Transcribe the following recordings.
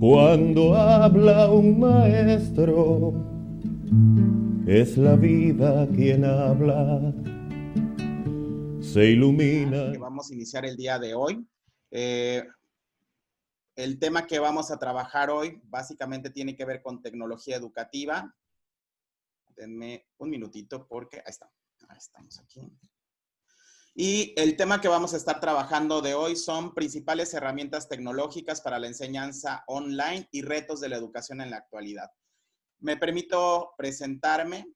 Cuando habla un maestro, es la vida quien habla, se ilumina. Que vamos a iniciar el día de hoy. El tema que vamos a trabajar hoy básicamente tiene que ver con tecnología educativa. Denme un minutito porque ahí estamos aquí. Y el tema que vamos a estar trabajando de hoy son principales herramientas tecnológicas para la enseñanza online y retos de la educación en la actualidad. Me permito presentarme.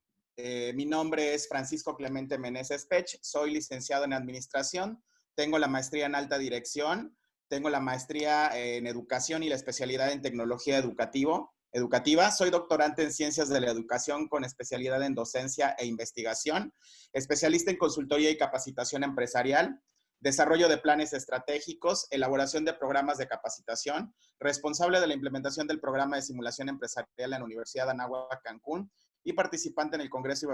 Mi nombre es Francisco Clemente Meneses Pech, soy licenciado en Administración, tengo la maestría en Alta Dirección, tengo la maestría en Educación y la especialidad en Tecnología Educativa. Soy doctorante en Ciencias de la Educación con especialidad en Docencia e Investigación, especialista en Consultoría y Capacitación Empresarial, desarrollo de planes estratégicos, elaboración de programas de capacitación, responsable de la implementación del programa de simulación empresarial en la Universidad de Anáhuac, Cancún, y participante en el Congreso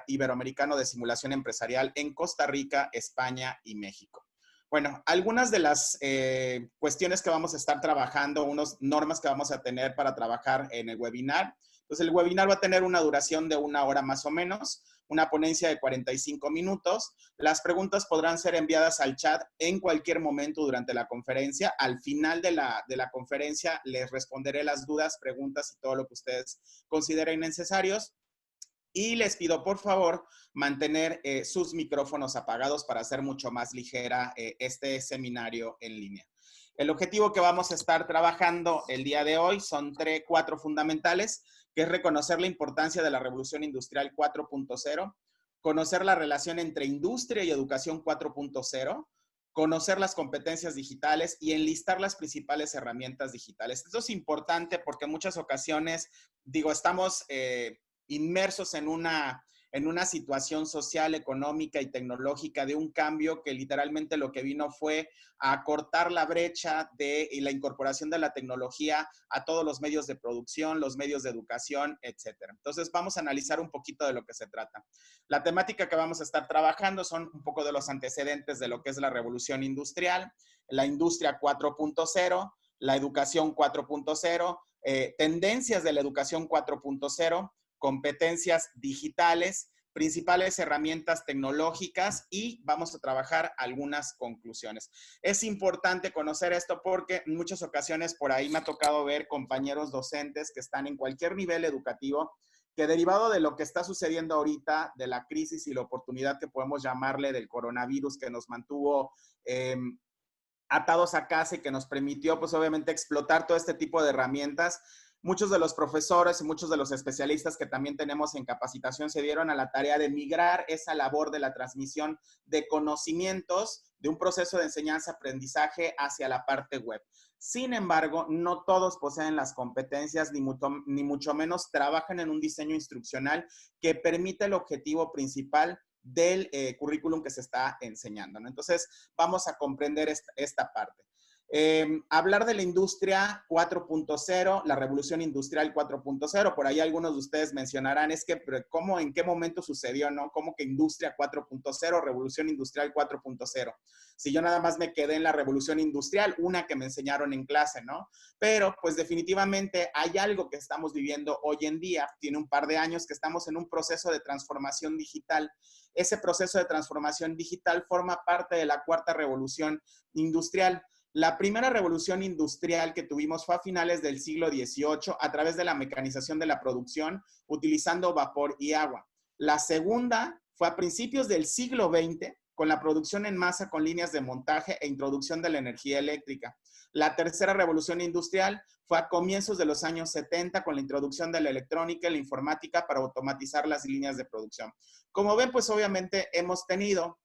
Iberoamericano de Simulación Empresarial en Costa Rica, España y México. Bueno, algunas de las cuestiones que vamos a estar trabajando, unas normas que vamos a tener para trabajar en el webinar. Pues el webinar va a tener una duración de 1 hora más o menos, una ponencia de 45 minutos. Las preguntas podrán ser enviadas al chat en cualquier momento durante la conferencia. Al final de la conferencia les responderé las dudas, preguntas y todo lo que ustedes consideren necesarios. Y les pido, por favor, mantener sus micrófonos apagados para hacer mucho más ligera este seminario en línea. El objetivo que vamos a estar trabajando el día de hoy son 4 fundamentales, que es reconocer la importancia de la Revolución Industrial 4.0, conocer la relación entre industria y educación 4.0, conocer las competencias digitales y enlistar las principales herramientas digitales. Esto es importante porque en muchas ocasiones, estamos inmersos en una situación social, económica y tecnológica de un cambio que literalmente lo que vino fue a cortar la brecha de la incorporación de la tecnología a todos los medios de producción, los medios de educación, etcétera. Entonces vamos a analizar un poquito de lo que se trata. La temática que vamos a estar trabajando son un poco de los antecedentes de lo que es la revolución industrial, la industria 4.0, la educación 4.0, tendencias de la educación 4.0, competencias digitales, principales herramientas tecnológicas y vamos a trabajar algunas conclusiones. Es importante conocer esto porque en muchas ocasiones por ahí me ha tocado ver compañeros docentes que están en cualquier nivel educativo que derivado de lo que está sucediendo ahorita, de la crisis y la oportunidad que podemos llamarle del coronavirus que nos mantuvo atados a casa y que nos permitió, pues obviamente, explotar todo este tipo de herramientas. Muchos de los profesores y muchos de los especialistas que también tenemos en capacitación se dieron a la tarea de migrar esa labor de la transmisión de conocimientos de un proceso de enseñanza-aprendizaje hacia la parte web. Sin embargo, no todos poseen las competencias ni mucho menos trabajan en un diseño instruccional que permite el objetivo principal del currículum que se está enseñando, ¿no? Entonces, vamos a comprender esta parte. Hablar de la industria 4.0, la revolución industrial 4.0, por ahí algunos de ustedes mencionarán, es que, ¿cómo, en qué momento sucedió, no? ¿Cómo que industria 4.0, revolución industrial 4.0? Si yo nada más me quedé en la revolución industrial, una que me enseñaron en clase, ¿no? Pero, pues definitivamente hay algo que estamos viviendo hoy en día, tiene un par de años que estamos en un proceso de transformación digital. Ese proceso de transformación digital forma parte de la cuarta revolución industrial. La primera revolución industrial que tuvimos fue a finales del siglo XVIII a través de la mecanización de la producción utilizando vapor y agua. La segunda fue a principios del siglo XX con la producción en masa con líneas de montaje e introducción de la energía eléctrica. La tercera revolución industrial fue a comienzos de los años 70 con la introducción de la electrónica y la informática para automatizar las líneas de producción. Como ven, pues obviamente hemos tenido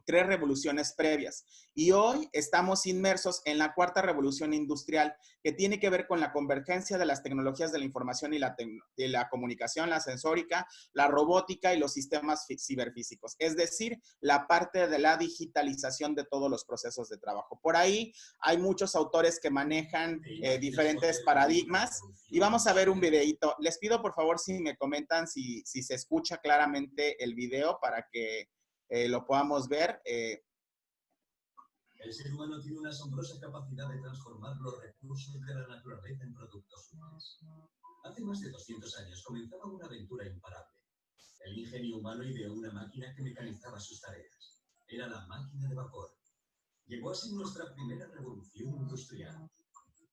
3 revoluciones previas. Y hoy estamos inmersos en la cuarta revolución industrial, que tiene que ver con la convergencia de las tecnologías de la información y la comunicación, la sensórica, la robótica y los sistemas ciberfísicos. Es decir, la parte de la digitalización de todos los procesos de trabajo. Por ahí hay muchos autores que manejan diferentes paradigmas y vamos a ver un videito. Les pido por favor si me comentan si se escucha claramente el video para que lo podamos ver. El ser humano tiene una asombrosa capacidad de transformar los recursos de la naturaleza en productos útiles. Hace más de 200 años comenzaba una aventura imparable. El ingenio humano ideó una máquina que mecanizaba sus tareas. Era la máquina de vapor. Llegó a ser nuestra primera revolución industrial.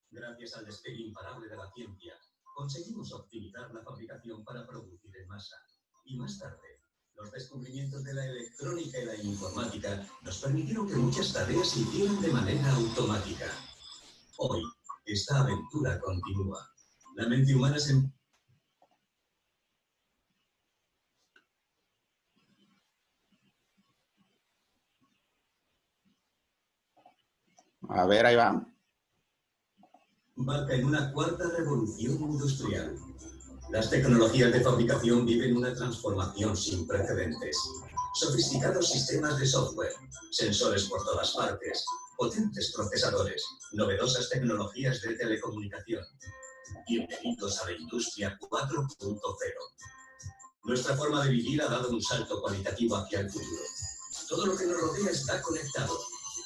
Gracias al despegue imparable de la ciencia, conseguimos optimizar la fabricación para producir en masa. Y más tarde, los descubrimientos de la electrónica y la informática nos permitieron que muchas tareas se hicieran de manera automática. Hoy, esta aventura continúa. La mente humana se... A ver, ahí va. embarca en una cuarta revolución industrial. Las tecnologías de fabricación viven una transformación sin precedentes. Sofisticados sistemas de software, sensores por todas partes, potentes procesadores, novedosas tecnologías de telecomunicación. Bienvenidos a la industria 4.0. Nuestra forma de vivir ha dado un salto cualitativo hacia el futuro. Todo lo que nos rodea está conectado.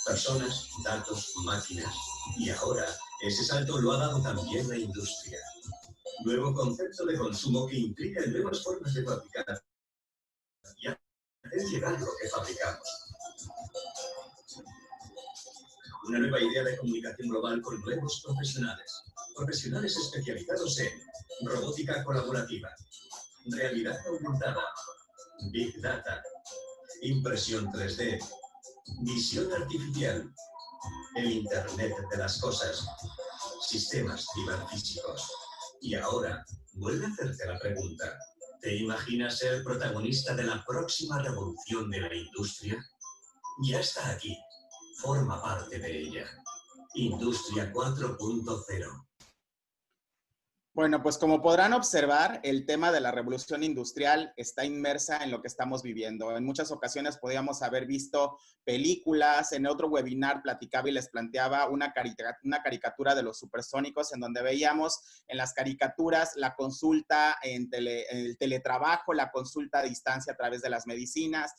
Personas, datos, máquinas. Y ahora, ese salto lo ha dado también la industria. Nuevo concepto de consumo que implica nuevas formas de fabricar y hacer llegar lo que fabricamos. Una nueva idea de comunicación global con nuevos profesionales. Profesionales especializados en robótica colaborativa, realidad aumentada, Big Data, impresión 3D, visión artificial, el Internet de las cosas, sistemas ciberfísicos. Y ahora, vuelve a hacerte la pregunta. ¿Te imaginas ser protagonista de la próxima revolución de la industria? Ya está aquí. Forma parte de ella. Industria 4.0. Bueno, pues como podrán observar, el tema de la revolución industrial está inmersa en lo que estamos viviendo. En muchas ocasiones podíamos haber visto películas, en otro webinar platicaba y les planteaba una caricatura de los supersónicos en donde veíamos en las caricaturas la consulta en el teletrabajo, la consulta a distancia a través de las medicinas.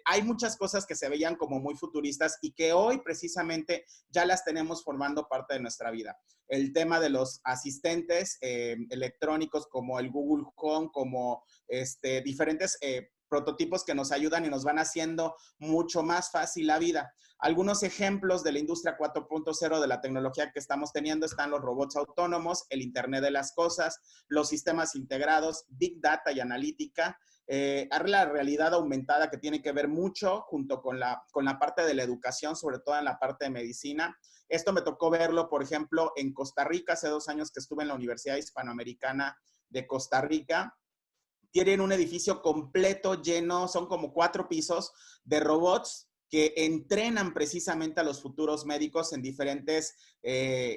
Hay muchas cosas que se veían como muy futuristas y que hoy precisamente ya las tenemos formando parte de nuestra vida. El tema de los asistentes electrónicos como el Google Home, como diferentes prototipos que nos ayudan y nos van haciendo mucho más fácil la vida. Algunos ejemplos de la industria 4.0 de la tecnología que estamos teniendo están los robots autónomos, el Internet de las cosas, los sistemas integrados, Big Data y analítica, la realidad aumentada que tiene que ver mucho junto con la parte de la educación, sobre todo en la parte de medicina. Esto me tocó verlo, por ejemplo, en Costa Rica, hace 2 años que estuve en la Universidad Hispanoamericana de Costa Rica. Tienen un edificio completo lleno, son como 4 pisos de robots que entrenan precisamente a los futuros médicos en diferentes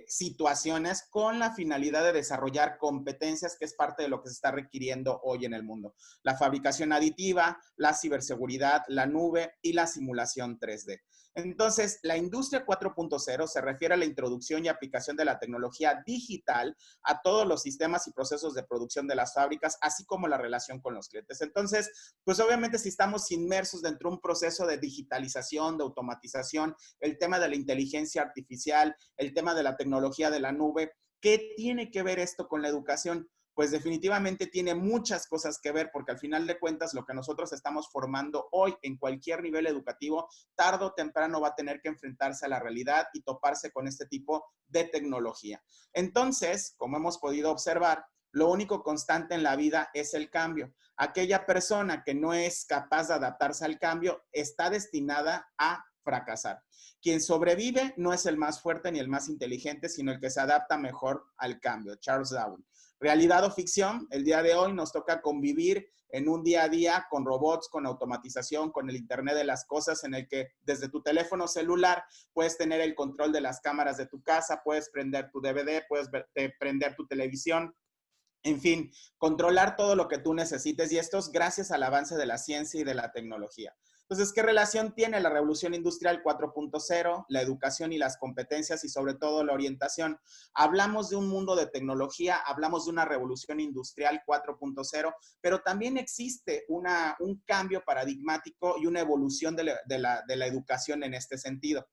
situaciones con la finalidad de desarrollar competencias que es parte de lo que se está requiriendo hoy en el mundo. La fabricación aditiva, la ciberseguridad, la nube y la simulación 3D. Entonces, la industria 4.0 se refiere a la introducción y aplicación de la tecnología digital a todos los sistemas y procesos de producción de las fábricas, así como la relación con los clientes. Entonces, pues obviamente si estamos inmersos dentro de un proceso de digitalización, de automatización, el tema de la inteligencia artificial, el tema de la tecnología de la nube, ¿qué tiene que ver esto con la educación? Pues definitivamente tiene muchas cosas que ver, porque al final de cuentas lo que nosotros estamos formando hoy en cualquier nivel educativo, tarde o temprano va a tener que enfrentarse a la realidad y toparse con este tipo de tecnología. Entonces, como hemos podido observar, lo único constante en la vida es el cambio. Aquella persona que no es capaz de adaptarse al cambio está destinada a fracasar. Quien sobrevive no es el más fuerte ni el más inteligente, sino el que se adapta mejor al cambio. Charles Darwin. Realidad o ficción, el día de hoy nos toca convivir en un día a día con robots, con automatización, con el Internet de las cosas, en el que desde tu teléfono celular puedes tener el control de las cámaras de tu casa, puedes prender tu DVD, puedes prender tu televisión, en fin, controlar todo lo que tú necesites, y esto es gracias al avance de la ciencia y de la tecnología. Entonces, ¿qué relación tiene la revolución industrial 4.0, la educación y las competencias y sobre todo la orientación? Hablamos de un mundo de tecnología, hablamos de una revolución industrial 4.0, pero también existe un cambio paradigmático y una evolución de la educación en este sentido.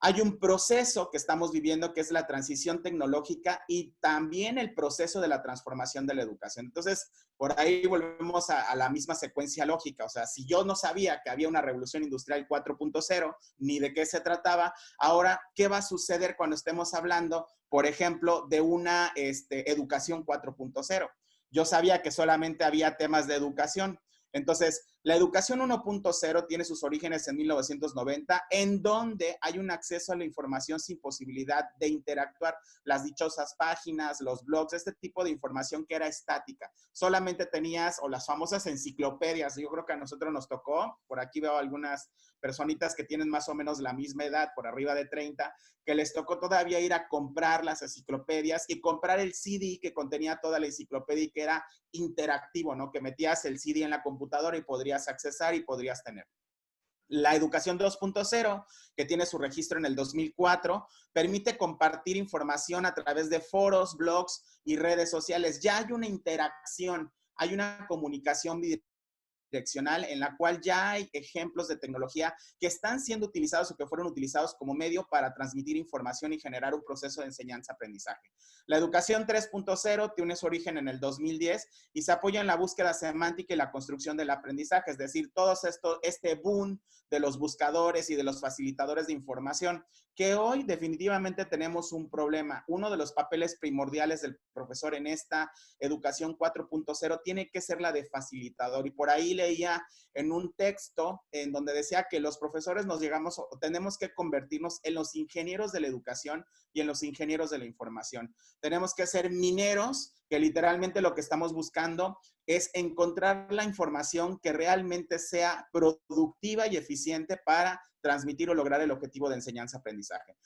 Hay un proceso que estamos viviendo que es la transición tecnológica y también el proceso de la transformación de la educación. Entonces, por ahí volvemos a la misma secuencia lógica. O sea, si yo no sabía que había una revolución industrial 4.0, ni de qué se trataba, ahora, ¿qué va a suceder cuando estemos hablando, por ejemplo, de una educación 4.0? Yo sabía que solamente había temas de educación. Entonces, la educación 1.0 tiene sus orígenes en 1990, en donde hay un acceso a la información sin posibilidad de interactuar. Las dichosas páginas, los blogs, este tipo de información que era estática. Solamente tenías, o las famosas enciclopedias, yo creo que a nosotros nos tocó, por aquí veo algunas personitas que tienen más o menos la misma edad, por arriba de 30, que les tocó todavía ir a comprar las enciclopedias y comprar el CD que contenía toda la enciclopedia y que era interactivo, ¿no? Que metías el CD en la computadora y podrías accesar y podrías tener. La educación 2.0, que tiene su registro en el 2004, permite compartir información a través de foros, blogs y redes sociales. Ya hay una interacción, hay una comunicación bidireccional en la cual ya hay ejemplos de tecnología que están siendo utilizados o que fueron utilizados como medio para transmitir información y generar un proceso de enseñanza-aprendizaje. La educación 3.0 tiene su origen en el 2010 y se apoya en la búsqueda semántica y la construcción del aprendizaje, es decir, todo este boom de los buscadores y de los facilitadores de información, que hoy definitivamente tenemos un problema. Uno de los papeles primordiales del profesor en esta educación 4.0 tiene que ser la de facilitador, y por ahí leía en un texto en donde decía que los profesores tenemos que convertirnos en los ingenieros de la educación y en los ingenieros de la información. Tenemos que ser mineros, que literalmente lo que estamos buscando es encontrar la información que realmente sea productiva y eficiente para transmitir o lograr el objetivo de enseñanza-aprendizaje.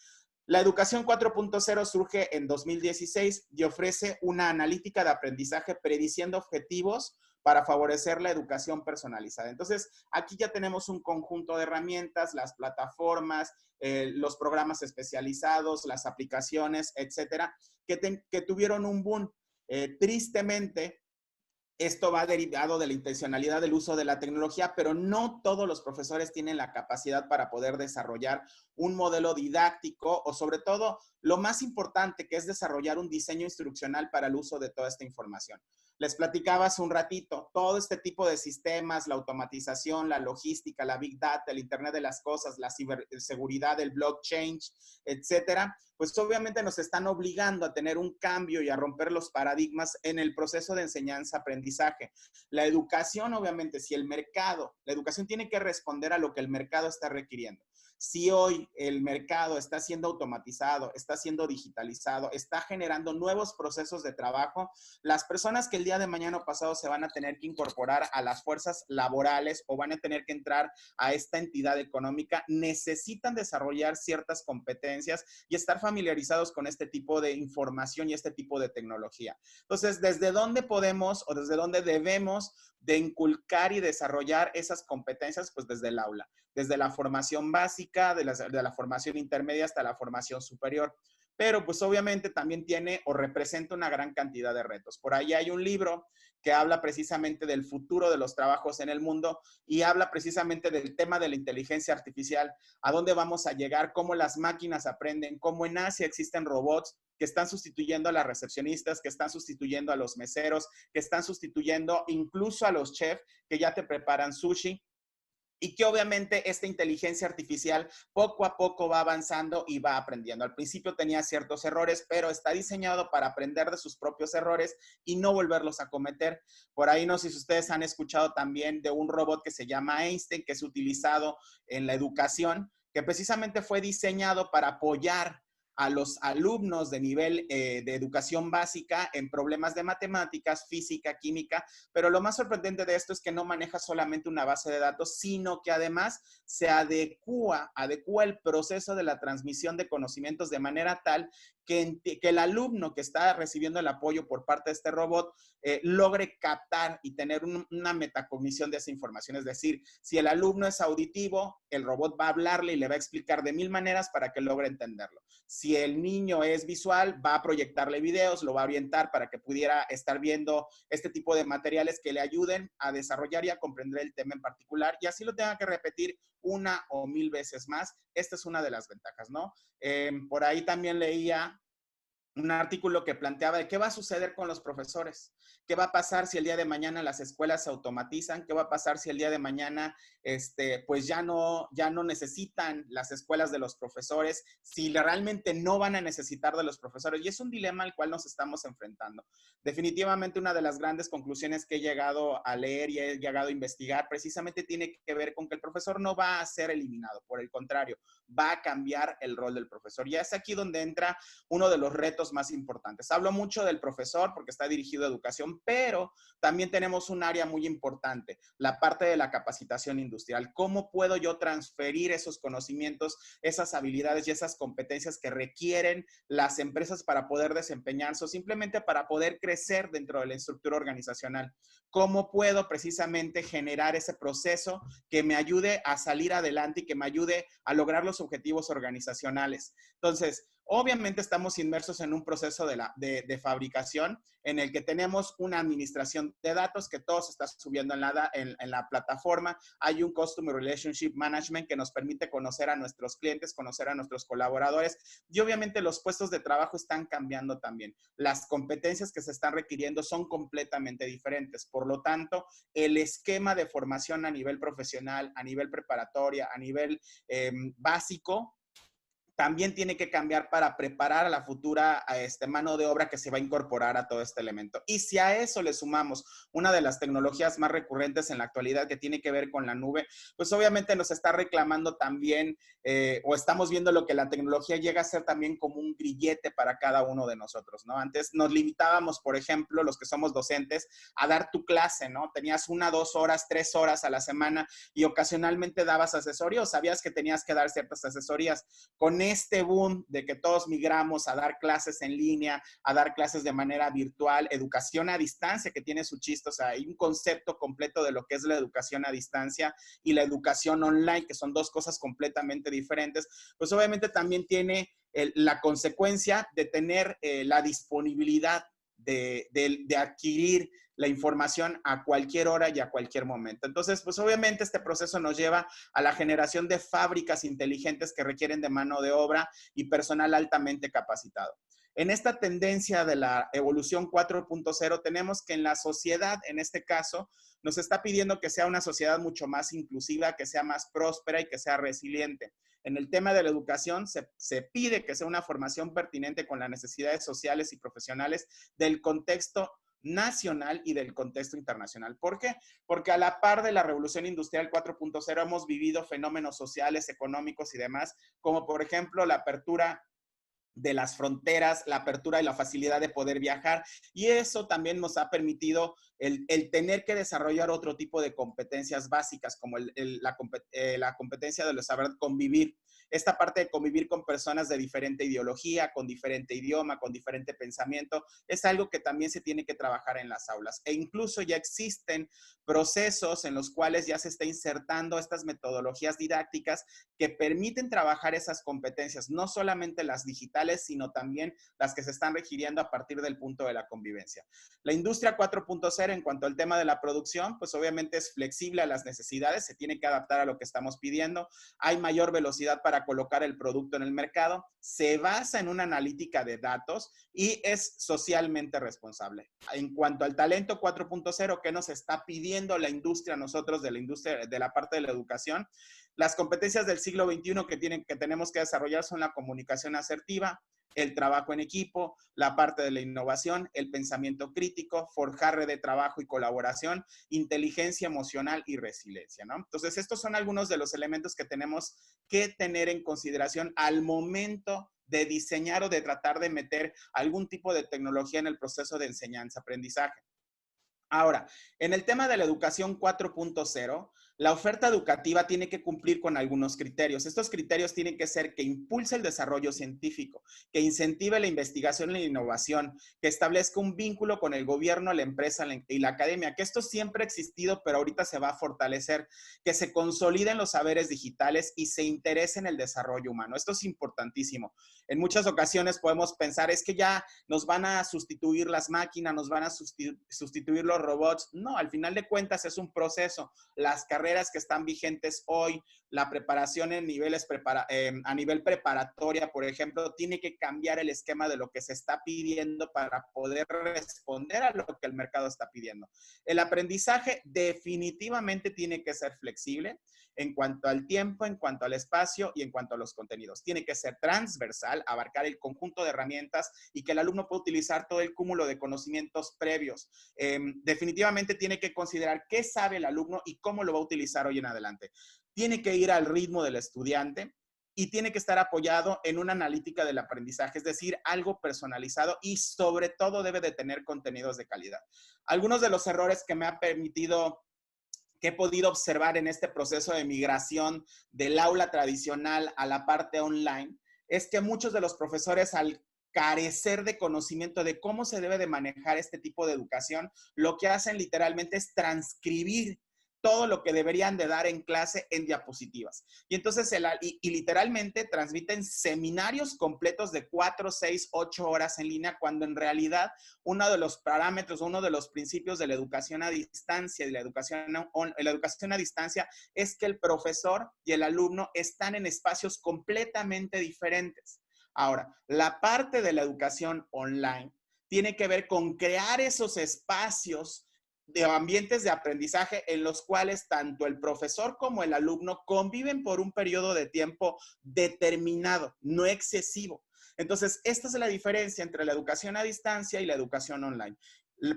La educación 4.0 surge en 2016 y ofrece una analítica de aprendizaje prediciendo objetivos para favorecer la educación personalizada. Entonces, aquí ya tenemos un conjunto de herramientas, las plataformas, los programas especializados, las aplicaciones, etcétera, que tuvieron un boom. Tristemente, esto va derivado de la intencionalidad del uso de la tecnología, pero no todos los profesores tienen la capacidad para poder desarrollar un modelo didáctico o, sobre todo, lo más importante, que es desarrollar un diseño instruccional para el uso de toda esta información. Les platicaba hace un ratito, todo este tipo de sistemas, la automatización, la logística, la Big Data, el Internet de las Cosas, la ciberseguridad, el blockchain, etcétera, pues obviamente nos están obligando a tener un cambio y a romper los paradigmas en el proceso de enseñanza-aprendizaje. La educación, obviamente, la educación tiene que responder a lo que el mercado está requiriendo. Si hoy el mercado está siendo automatizado, está siendo digitalizado, está generando nuevos procesos de trabajo, las personas que el día de mañana o pasado se van a tener que incorporar a las fuerzas laborales o van a tener que entrar a esta entidad económica, necesitan desarrollar ciertas competencias y estar familiarizados con este tipo de información y este tipo de tecnología. Entonces, ¿desde dónde podemos o desde dónde debemos de inculcar y desarrollar esas competencias? Pues desde el aula, desde la formación básica, de la formación intermedia hasta la formación superior. Pero pues obviamente también tiene o representa una gran cantidad de retos. Por ahí hay un libro que habla precisamente del futuro de los trabajos en el mundo y habla precisamente del tema de la inteligencia artificial, a dónde vamos a llegar, cómo las máquinas aprenden, cómo en Asia existen robots que están sustituyendo a las recepcionistas, que están sustituyendo a los meseros, que están sustituyendo incluso a los chefs que ya te preparan sushi. Y que obviamente esta inteligencia artificial poco a poco va avanzando y va aprendiendo. Al principio tenía ciertos errores, pero está diseñado para aprender de sus propios errores y no volverlos a cometer. Por ahí no sé si ustedes han escuchado también de un robot que se llama Einstein, que es utilizado en la educación, que precisamente fue diseñado para apoyar a los alumnos de nivel de educación básica en problemas de matemáticas, física, química, pero lo más sorprendente de esto es que no maneja solamente una base de datos, sino que además se adecúa el proceso de la transmisión de conocimientos de manera tal que el alumno que está recibiendo el apoyo por parte de este robot logre captar y tener una metacognición de esa información. Es decir, si el alumno es auditivo, el robot va a hablarle y le va a explicar de 1000 maneras para que logre entenderlo. Si el niño es visual, va a proyectarle videos, lo va a orientar para que pudiera estar viendo este tipo de materiales que le ayuden a desarrollar y a comprender el tema en particular, y así lo tenga que repetir 1 o 1000 veces más. Esta es una de las ventajas, ¿no? Por ahí también leía un artículo que planteaba de qué va a suceder con los profesores, qué va a pasar si el día de mañana las escuelas se automatizan, qué va a pasar si el día de mañana pues ya no necesitan las escuelas de los profesores, si realmente no van a necesitar de los profesores. Y es un dilema al cual nos estamos enfrentando. Definitivamente una de las grandes conclusiones que he llegado a leer y he llegado a investigar precisamente tiene que ver con que el profesor no va a ser eliminado, por el contrario, va a cambiar el rol del profesor. Y es aquí donde entra uno de los retos más importantes. Hablo mucho del profesor porque está dirigido a educación, pero también tenemos un área muy importante, la parte de la capacitación industrial. ¿Cómo puedo yo transferir esos conocimientos, esas habilidades y esas competencias que requieren las empresas para poder desempeñarse o simplemente para poder crecer dentro de la estructura organizacional? ¿Cómo puedo precisamente generar ese proceso que me ayude a salir adelante y que me ayude a lograr los objetivos organizacionales? Entonces, obviamente estamos inmersos en un proceso de fabricación en el que tenemos una administración de datos que todo se está subiendo en la plataforma. Hay un Customer Relationship Management que nos permite conocer a nuestros clientes, conocer a nuestros colaboradores, y obviamente los puestos de trabajo están cambiando también. Las competencias que se están requiriendo son completamente diferentes. Por lo tanto, el esquema de formación a nivel profesional, a nivel preparatoria, a nivel básico, también tiene que cambiar para preparar a la futura mano de obra que se va a incorporar a todo este elemento. Y si a eso le sumamos una de las tecnologías más recurrentes en la actualidad que tiene que ver con la nube, pues obviamente nos está reclamando también o estamos viendo lo que la tecnología llega a ser también como un grillete para cada uno de nosotros, ¿no? Antes nos limitábamos, por ejemplo, los que somos docentes, a dar tu clase, ¿no? Tenías 1, 2 horas, 3 horas a la semana y ocasionalmente dabas asesoría o sabías que tenías que dar ciertas asesorías. Con este boom de que todos migramos a dar clases en línea, a dar clases de manera virtual, educación a distancia, que tiene su chiste, o sea, hay un concepto completo de lo que es la educación a distancia y la educación online, que son dos cosas completamente diferentes, pues obviamente también tiene la consecuencia de tener la disponibilidad de adquirir la información a cualquier hora y a cualquier momento. Entonces, pues obviamente este proceso nos lleva a la generación de fábricas inteligentes que requieren de mano de obra y personal altamente capacitado. En esta tendencia de la evolución 4.0 tenemos que en la sociedad, en este caso, nos está pidiendo que sea una sociedad mucho más inclusiva, que sea más próspera y que sea resiliente. En el tema de la educación se pide que sea una formación pertinente con las necesidades sociales y profesionales del contexto nacional y del contexto internacional. ¿Por qué? Porque a la par de la revolución industrial 4.0 hemos vivido fenómenos sociales, económicos y demás, como por ejemplo la apertura de las fronteras, la apertura y la facilidad de poder viajar, y eso también nos ha permitido el tener que desarrollar otro tipo de competencias básicas, como la competencia de saber convivir. Esta parte de convivir con personas de diferente ideología, con diferente idioma, con diferente pensamiento, es algo que también se tiene que trabajar en las aulas. E incluso ya existen procesos en los cuales ya se está insertando estas metodologías didácticas que permiten trabajar esas competencias, no solamente las digitales, sino también las que se están requiriendo a partir del punto de la convivencia. La industria 4.0 en cuanto al tema de la producción, pues obviamente es flexible a las necesidades, se tiene que adaptar a lo que estamos pidiendo, hay mayor velocidad para colocar el producto en el mercado, se basa en una analítica de datos y es socialmente responsable. En cuanto al talento 4.0, ¿qué nos está pidiendo la industria, nosotros de la industria, de la parte de la educación? Las competencias del siglo XXI que tenemos que desarrollar son la comunicación asertiva, el trabajo en equipo, la parte de la innovación, el pensamiento crítico, forjar red de trabajo y colaboración, inteligencia emocional y resiliencia, ¿no? Entonces, estos son algunos de los elementos que tenemos que tener en consideración al momento de diseñar o de tratar de meter algún tipo de tecnología en el proceso de enseñanza-aprendizaje. Ahora, en el tema de la educación 4.0, La oferta educativa tiene que cumplir con algunos criterios. Estos criterios tienen que ser que impulse el desarrollo científico, que incentive la investigación y la innovación, que establezca un vínculo con el gobierno, la empresa y la academia, que esto siempre ha existido, pero ahorita se va a fortalecer, que se consoliden los saberes digitales y se interese en el desarrollo humano. Esto es importantísimo. En muchas ocasiones podemos pensar, es que ya nos van a sustituir las máquinas, nos van a sustituir los robots. No, al final de cuentas es un proceso. Las carreras que están vigentes hoy, la preparación en niveles a nivel preparatoria, por ejemplo, tiene que cambiar el esquema de lo que se está pidiendo para poder responder a lo que el mercado está pidiendo. El aprendizaje definitivamente tiene que ser flexible en cuanto al tiempo, en cuanto al espacio y en cuanto a los contenidos. Tiene que ser transversal, abarcar el conjunto de herramientas y que el alumno pueda utilizar todo el cúmulo de conocimientos previos. Definitivamente tiene que considerar qué sabe el alumno y cómo lo va a utilizar hoy en adelante. Tiene que ir al ritmo del estudiante y tiene que estar apoyado en una analítica del aprendizaje, es decir, algo personalizado y sobre todo debe de tener contenidos de calidad. Algunos de los errores que me ha permitido que he podido observar en este proceso de migración del aula tradicional a la parte online, es que muchos de los profesores al carecer de conocimiento de cómo se debe de manejar este tipo de educación, lo que hacen literalmente es transcribir todo lo que deberían de dar en clase en diapositivas. Y entonces, literalmente transmiten seminarios completos de 4, 6, 8 horas en línea, cuando en realidad uno de los parámetros, uno de los principios de la educación a distancia y la educación a distancia es que el profesor y el alumno están en espacios completamente diferentes. Ahora, la parte de la educación online tiene que ver con crear esos espacios de ambientes de aprendizaje en los cuales tanto el profesor como el alumno conviven por un periodo de tiempo determinado, no excesivo. Entonces, esta es la diferencia entre la educación a distancia y la educación online.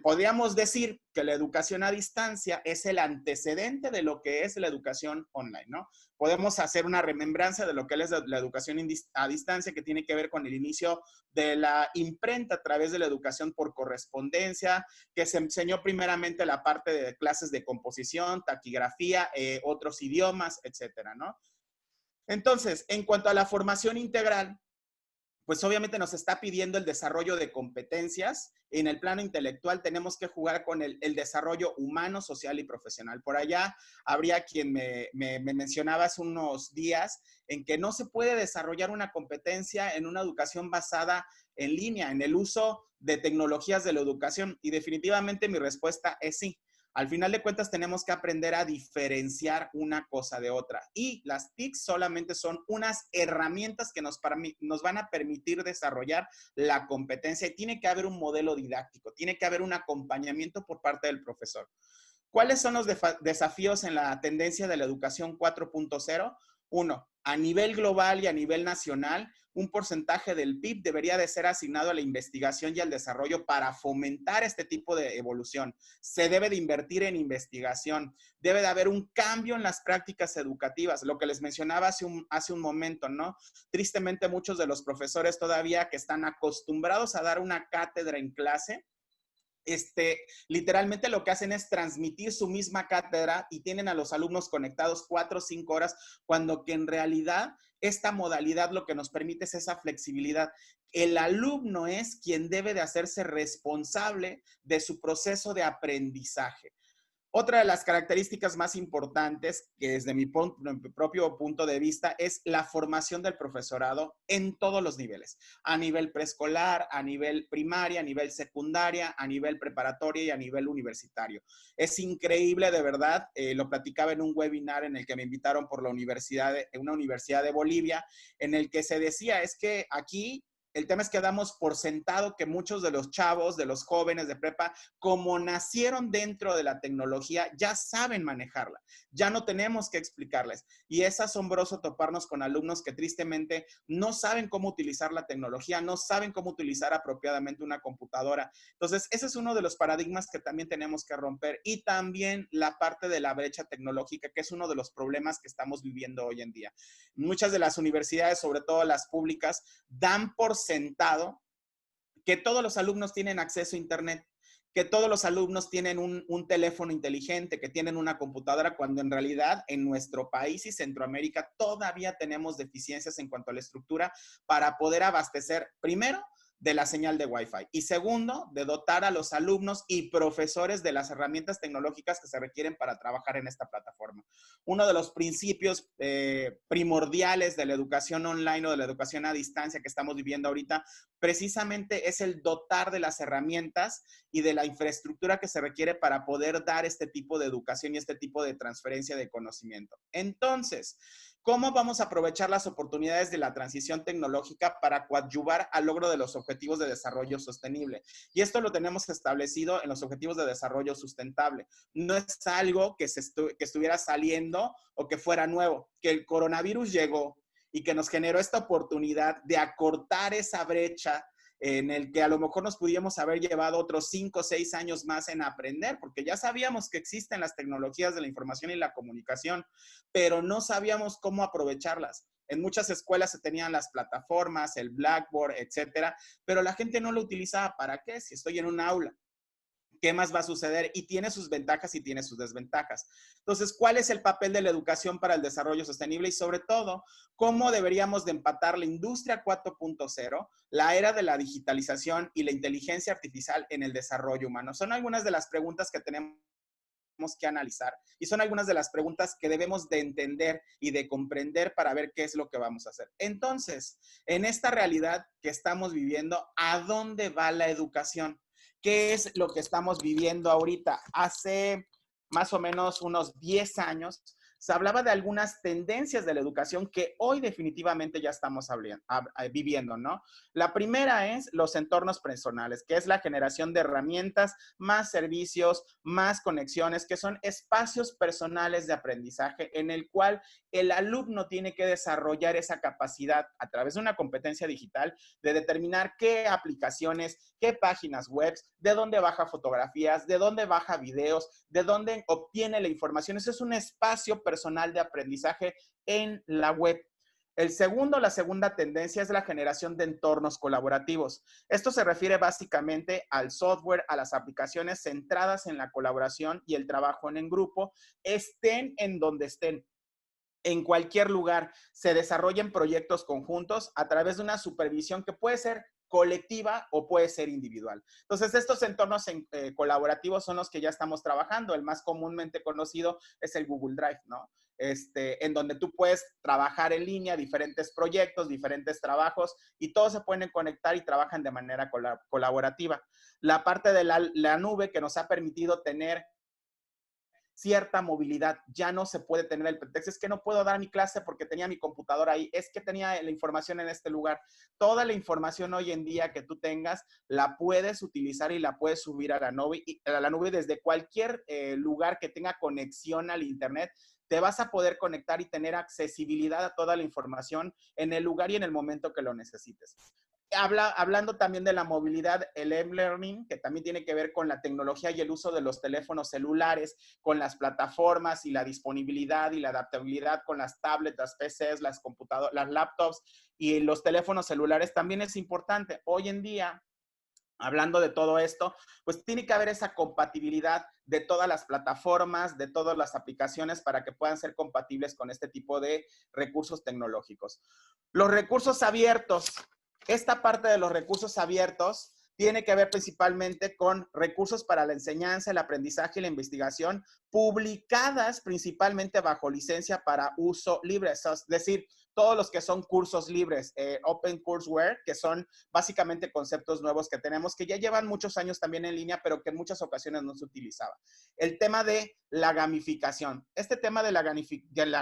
Podríamos decir que la educación a distancia es el antecedente de lo que es la educación online, ¿no? Podemos hacer una remembranza de lo que es la educación a distancia, que tiene que ver con el inicio de la imprenta a través de la educación por correspondencia, que se enseñó primeramente la parte de clases de composición, taquigrafía, otros idiomas, etcétera, ¿no? Entonces, en cuanto a la formación integral, pues obviamente nos está pidiendo el desarrollo de competencias. En el plano intelectual tenemos que jugar con el desarrollo humano, social y profesional. Por allá habría quien me mencionaba hace unos días en que no se puede desarrollar una competencia en una educación basada en línea, en el uso de tecnologías de la educación. Y definitivamente mi respuesta es sí. Al final de cuentas tenemos que aprender a diferenciar una cosa de otra. Y las TICs solamente son unas herramientas que nos van a permitir desarrollar la competencia. Y tiene que haber un modelo didáctico, tiene que haber un acompañamiento por parte del profesor. ¿Cuáles son los desafíos en la tendencia de la educación 4.0? Uno, a nivel global y a nivel nacional, un porcentaje del PIB debería de ser asignado a la investigación y al desarrollo para fomentar este tipo de evolución. Se debe de invertir en investigación. Debe de haber un cambio en las prácticas educativas, lo que les mencionaba hace un momento, ¿no? Tristemente, muchos de los profesores todavía que están acostumbrados a dar una cátedra en clase, literalmente lo que hacen es transmitir su misma cátedra y tienen a los alumnos conectados 4 o 5 horas, cuando que en realidad esta modalidad lo que nos permite es esa flexibilidad. El alumno es quien debe de hacerse responsable de su proceso de aprendizaje. Otra de las características más importantes, que desde mi propio punto de vista, es la formación del profesorado en todos los niveles. A nivel preescolar, a nivel primaria, a nivel secundaria, a nivel preparatoria y a nivel universitario. Es increíble, de verdad. Lo platicaba en un webinar en el que me invitaron por una universidad de Bolivia, en el que se decía, es que aquí el tema es que damos por sentado que muchos de los chavos, de los jóvenes de prepa, como nacieron dentro de la tecnología, ya saben manejarla. Ya no tenemos que explicarles. Y es asombroso toparnos con alumnos que tristemente no saben cómo utilizar la tecnología, no saben cómo utilizar apropiadamente una computadora. Entonces, ese es uno de los paradigmas que también tenemos que romper. Y también la parte de la brecha tecnológica, que es uno de los problemas que estamos viviendo hoy en día. Muchas de las universidades, sobre todo las públicas, dan por sentado que todos los alumnos tienen acceso a Internet, que todos los alumnos tienen un teléfono inteligente, que tienen una computadora, cuando en realidad en nuestro país y Centroamérica todavía tenemos deficiencias en cuanto a la estructura para poder abastecer, primero, de la señal de Wi-Fi. Y segundo, de dotar a los alumnos y profesores de las herramientas tecnológicas que se requieren para trabajar en esta plataforma. Uno de los principios primordiales de la educación online o de la educación a distancia que estamos viviendo ahorita, precisamente es el dotar de las herramientas y de la infraestructura que se requiere para poder dar este tipo de educación y este tipo de transferencia de conocimiento. Entonces, ¿cómo vamos a aprovechar las oportunidades de la transición tecnológica para coadyuvar al logro de los objetivos de desarrollo sostenible? Y esto lo tenemos establecido en los objetivos de desarrollo sustentable. No es algo que estuviera saliendo o que fuera nuevo. Que el coronavirus llegó y que nos generó esta oportunidad de acortar esa brecha en el que a lo mejor nos pudiéramos haber llevado otros 5 o 6 años más en aprender, porque ya sabíamos que existen las tecnologías de la información y la comunicación, pero no sabíamos cómo aprovecharlas. En muchas escuelas se tenían las plataformas, el Blackboard, etcétera, pero la gente no lo utilizaba. ¿Para qué? Si estoy en un aula, ¿qué más va a suceder? Y tiene sus ventajas y tiene sus desventajas. Entonces, ¿cuál es el papel de la educación para el desarrollo sostenible? Y sobre todo, ¿cómo deberíamos de empatar la industria 4.0, la era de la digitalización y la inteligencia artificial en el desarrollo humano? Son algunas de las preguntas que tenemos que analizar y son algunas de las preguntas que debemos de entender y de comprender para ver qué es lo que vamos a hacer. Entonces, en esta realidad que estamos viviendo, ¿a dónde va la educación? ¿Qué es lo que estamos viviendo ahorita? Hace más o menos unos 10 años se hablaba de algunas tendencias de la educación que hoy definitivamente ya estamos viviendo, ¿no? La primera es los entornos personales, que es la generación de herramientas, más servicios, más conexiones, que son espacios personales de aprendizaje en el cual el alumno tiene que desarrollar esa capacidad a través de una competencia digital de determinar qué aplicaciones, qué páginas web, de dónde baja fotografías, de dónde baja videos, de dónde obtiene la información. Eso es un espacio personal de aprendizaje en la web. La segunda tendencia es la generación de entornos colaborativos. Esto se refiere básicamente al software, a las aplicaciones centradas en la colaboración y el trabajo en grupo, estén en donde estén. En cualquier lugar se desarrollen proyectos conjuntos a través de una supervisión que puede ser colectiva o puede ser individual. Entonces, estos entornos colaborativos son los que ya estamos trabajando. El más comúnmente conocido es el Google Drive, ¿no? En donde tú puedes trabajar en línea diferentes proyectos, diferentes trabajos y todos se pueden conectar y trabajan de manera colaborativa. La parte de la nube que nos ha permitido tener cierta movilidad. Ya no se puede tener el pretexto, es que no puedo dar mi clase porque tenía mi computadora ahí, es que tenía la información en este lugar. Toda la información hoy en día que tú tengas, la puedes utilizar y la puedes subir a la nube desde cualquier lugar que tenga conexión al internet. Te vas a poder conectar y tener accesibilidad a toda la información en el lugar y en el momento que lo necesites. Hablando también de la movilidad, el e-learning, que también tiene que ver con la tecnología y el uso de los teléfonos celulares, con las plataformas y la disponibilidad y la adaptabilidad con las tablets, las PCs, las computadoras, las laptops y los teléfonos celulares también es importante. Hoy en día, hablando de todo esto, pues tiene que haber esa compatibilidad de todas las plataformas, de todas las aplicaciones para que puedan ser compatibles con este tipo de recursos tecnológicos. Los recursos abiertos. Esta parte de los recursos abiertos tiene que ver principalmente con recursos para la enseñanza, el aprendizaje y la investigación, publicadas principalmente bajo licencia para uso libre. Es decir, todos los que son cursos libres, Open Courseware, que son básicamente conceptos nuevos que tenemos, que ya llevan muchos años también en línea, pero que en muchas ocasiones no se utilizaba. El tema de la gamificación. Este tema de la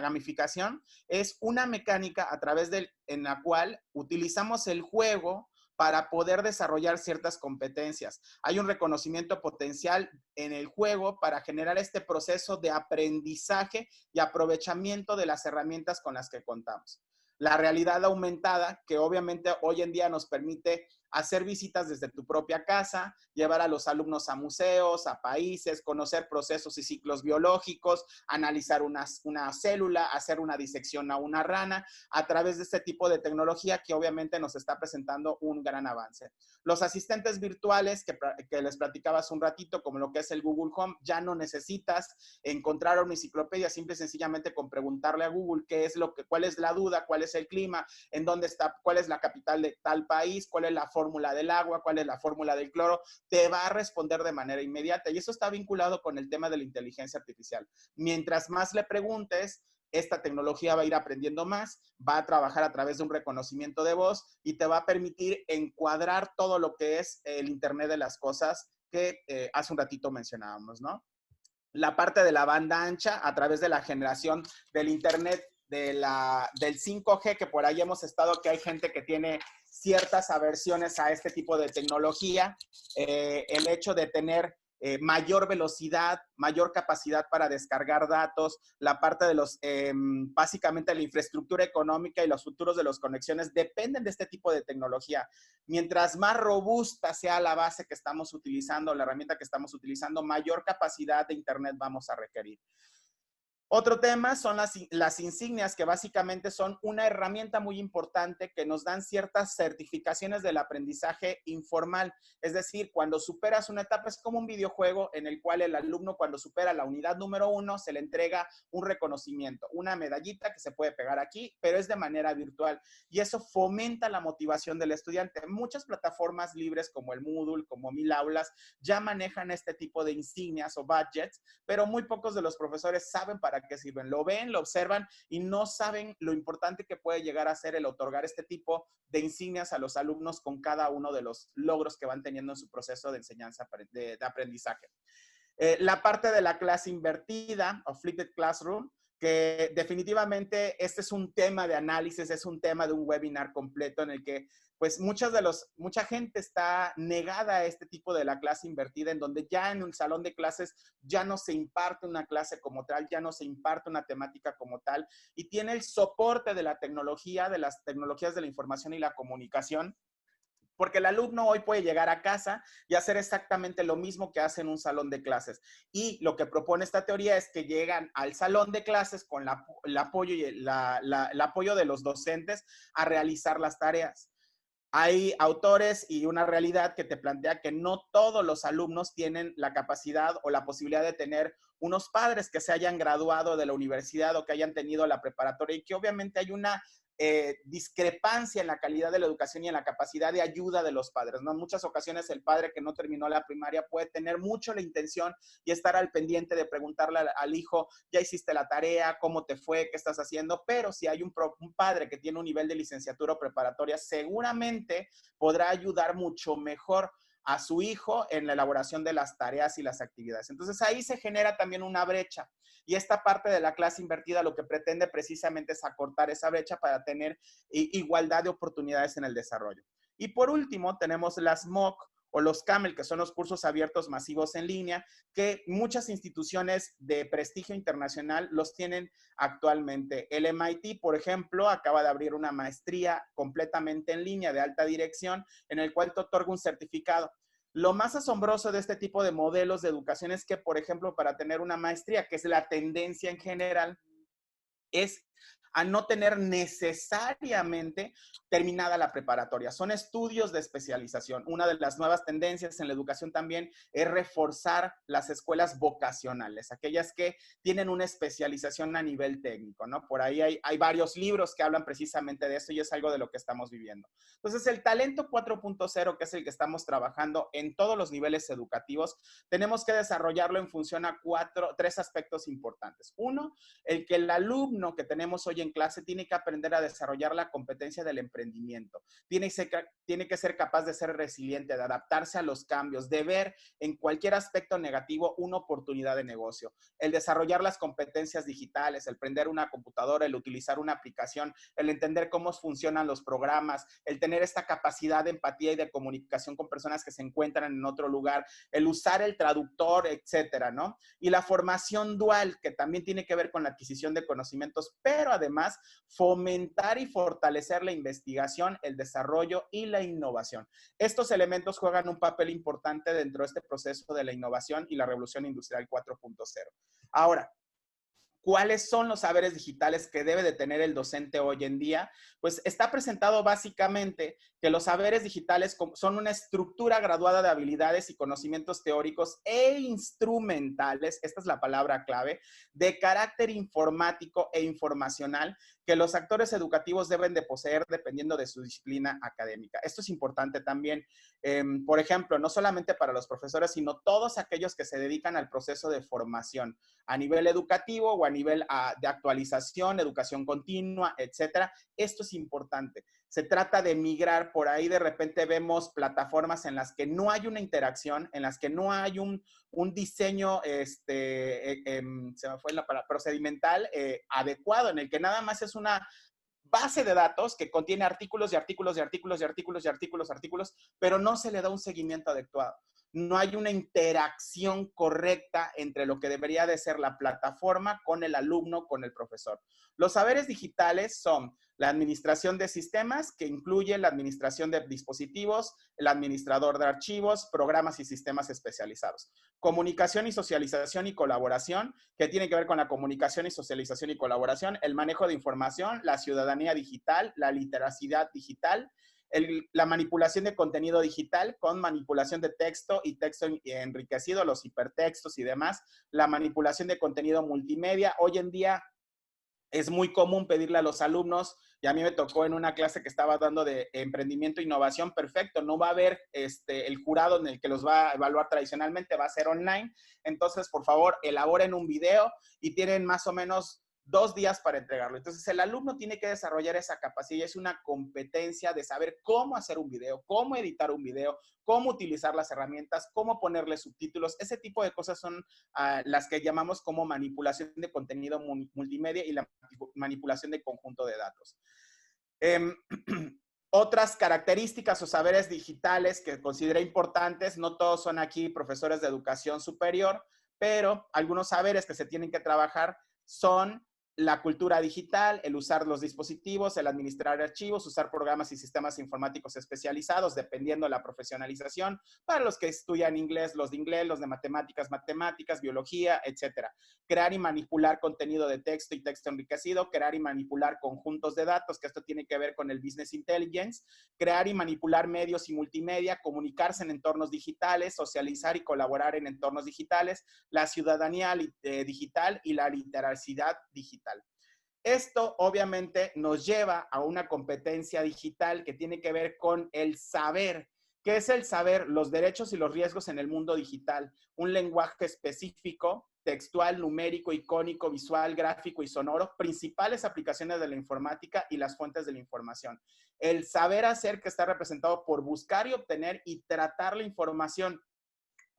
gamificación es una mecánica a través en la cual utilizamos el juego para poder desarrollar ciertas competencias. Hay un reconocimiento potencial en el juego para generar este proceso de aprendizaje y aprovechamiento de las herramientas con las que contamos. La realidad aumentada, que obviamente hoy en día nos permite hacer visitas desde tu propia casa, llevar a los alumnos a museos, a países, conocer procesos y ciclos biológicos, analizar una célula, hacer una disección a una rana, a través de este tipo de tecnología que obviamente nos está presentando un gran avance. Los asistentes virtuales que les platicaba hace un ratito, como lo que es el Google Home, ya no necesitas encontrar una enciclopedia, simple y sencillamente con preguntarle a Google cuál es la duda, cuál es el clima, en dónde está, cuál es la capital de tal país, cuál es la fórmula del agua, cuál es la fórmula del cloro, te va a responder de manera inmediata. Y eso está vinculado con el tema de la inteligencia artificial. Mientras más le preguntes, esta tecnología va a ir aprendiendo más, va a trabajar a través de un reconocimiento de voz y te va a permitir encuadrar todo lo que es el Internet de las cosas que hace un ratito mencionábamos, ¿no? La parte de la banda ancha a través de la generación del Internet del 5G, que por ahí hemos estado, que hay gente que tiene ciertas aversiones a este tipo de tecnología, el hecho de tener mayor velocidad, mayor capacidad para descargar datos, la parte de básicamente la infraestructura económica y los futuros de las conexiones dependen de este tipo de tecnología. Mientras más robusta sea la base que estamos utilizando, la herramienta que estamos utilizando, mayor capacidad de Internet vamos a requerir. Otro tema son las insignias, que básicamente son una herramienta muy importante que nos dan ciertas certificaciones del aprendizaje informal. Es decir, cuando superas una etapa, es como un videojuego en el cual el alumno, cuando supera la unidad número 1, se le entrega un reconocimiento, una medallita que se puede pegar aquí, pero es de manera virtual. Y eso fomenta la motivación del estudiante. Muchas plataformas libres como el Moodle, como Mil Aulas, ya manejan este tipo de insignias o badges, pero muy pocos de los profesores saben para qué sirven. Lo ven, lo observan y no saben lo importante que puede llegar a ser el otorgar este tipo de insignias a los alumnos con cada uno de los logros que van teniendo en su proceso de enseñanza, de aprendizaje. La parte de la clase invertida o flipped classroom, que definitivamente este es un tema de análisis, es un tema de un webinar completo en el que pues mucha gente está negada a este tipo de la clase invertida, en donde ya en un salón de clases ya no se imparte una clase como tal, ya no se imparte una temática como tal, y tiene el soporte de la tecnología, de las tecnologías de la información y la comunicación, porque el alumno hoy puede llegar a casa y hacer exactamente lo mismo que hace en un salón de clases. Y lo que propone esta teoría es que llegan al salón de clases con el apoyo de los docentes a realizar las tareas. Hay autores y una realidad que te plantea que no todos los alumnos tienen la capacidad o la posibilidad de tener unos padres que se hayan graduado de la universidad o que hayan tenido la preparatoria, y que obviamente hay una discrepancia en la calidad de la educación y en la capacidad de ayuda de los padres, ¿no? En muchas ocasiones el padre que no terminó la primaria puede tener mucho la intención y estar al pendiente de preguntarle al hijo, ¿ya hiciste la tarea? ¿Cómo te fue? ¿Qué estás haciendo? Pero si hay un padre que tiene un nivel de licenciatura o preparatoria, seguramente podrá ayudar mucho mejor a su hijo en la elaboración de las tareas y las actividades. Entonces ahí se genera también una brecha, y esta parte de la clase invertida lo que pretende precisamente es acortar esa brecha para tener igualdad de oportunidades en el desarrollo. Y por último tenemos las MOOC o los CAMEL, que son los cursos abiertos masivos en línea, que muchas instituciones de prestigio internacional los tienen actualmente. El MIT, por ejemplo, acaba de abrir una maestría completamente en línea de alta dirección, en el cual te otorga un certificado. Lo más asombroso de este tipo de modelos de educación es que, por ejemplo, para tener una maestría, que es la tendencia en general, es a no tener necesariamente terminada la preparatoria. Son estudios de especialización. Una de las nuevas tendencias en la educación también es reforzar las escuelas vocacionales, aquellas que tienen una especialización a nivel técnico, ¿no? Por ahí hay varios libros que hablan precisamente de eso, y es algo de lo que estamos viviendo. Entonces, el talento 4.0, que es el que estamos trabajando en todos los niveles educativos, tenemos que desarrollarlo en función a tres aspectos importantes. Uno, el que el alumno que tenemos hoy en clase tiene que aprender a desarrollar la competencia del emprendimiento. Tiene que ser capaz de ser resiliente, de adaptarse a los cambios, de ver en cualquier aspecto negativo una oportunidad de negocio. El desarrollar las competencias digitales, el prender una computadora, el utilizar una aplicación, el entender cómo funcionan los programas, el tener esta capacidad de empatía y de comunicación con personas que se encuentran en otro lugar, el usar el traductor, etcétera, ¿no? Y la formación dual, que también tiene que ver con la adquisición de conocimientos, pero además demás, fomentar y fortalecer la investigación, el desarrollo y la innovación. Estos elementos juegan un papel importante dentro de este proceso de la innovación y la revolución industrial 4.0. Ahora, ¿cuáles son los saberes digitales que debe de tener el docente hoy en día? Pues está presentado básicamente que los saberes digitales son una estructura graduada de habilidades y conocimientos teóricos e instrumentales, esta es la palabra clave, de carácter informático e informacional que los actores educativos deben de poseer dependiendo de su disciplina académica. Esto es importante también, por ejemplo, no solamente para los profesores, sino todos aquellos que se dedican al proceso de formación a nivel educativo o a nivel de actualización, educación continua, etcétera. Esto es importante. Se trata de migrar, por ahí de repente vemos plataformas en las que no hay una interacción, en las que no hay un diseño, se me fue la palabra, procedimental adecuado, en el que nada más es una base de datos que contiene artículos y artículos y artículos y artículos y artículos, artículos, pero no se le da un seguimiento adecuado. No hay una interacción correcta entre lo que debería de ser la plataforma con el alumno, con el profesor. Los saberes digitales son la administración de sistemas, que incluye la administración de dispositivos, el administrador de archivos, programas y sistemas especializados. Comunicación y socialización y colaboración, que tiene que ver con la comunicación y socialización y colaboración, el manejo de información, la ciudadanía digital, la literacidad digital, la manipulación de contenido digital con manipulación de texto y texto enriquecido, los hipertextos y demás, la manipulación de contenido multimedia. Hoy en día es muy común pedirle a los alumnos, y a mí me tocó en una clase que estaba dando de emprendimiento e innovación, perfecto, no va a haber el jurado en el que los va a evaluar tradicionalmente, va a ser online, entonces por favor elaboren un video y tienen más o menos 2 días para entregarlo. Entonces, el alumno tiene que desarrollar esa capacidad, es una competencia de saber cómo hacer un video, cómo editar un video, cómo utilizar las herramientas, cómo ponerle subtítulos. Ese tipo de cosas son las que llamamos como manipulación de contenido multimedia y la manipulación de conjunto de datos. Otras características o saberes digitales que consideré importantes, no todos son aquí profesores de educación superior, pero algunos saberes que se tienen que trabajar son la cultura digital, el usar los dispositivos, el administrar archivos, usar programas y sistemas informáticos especializados, dependiendo de la profesionalización, para los que estudian inglés, los de matemáticas, biología, etcétera. Crear y manipular contenido de texto y texto enriquecido, crear y manipular conjuntos de datos, que esto tiene que ver con el business intelligence, crear y manipular medios y multimedia, comunicarse en entornos digitales, socializar y colaborar en entornos digitales, la ciudadanía digital y la literacidad digital. Esto obviamente nos lleva a una competencia digital que tiene que ver con el saber. ¿Qué es el saber? Los derechos y los riesgos en el mundo digital. Un lenguaje específico, textual, numérico, icónico, visual, gráfico y sonoro, principales aplicaciones de la informática y las fuentes de la información. El saber hacer, que está representado por buscar y obtener y tratar la información,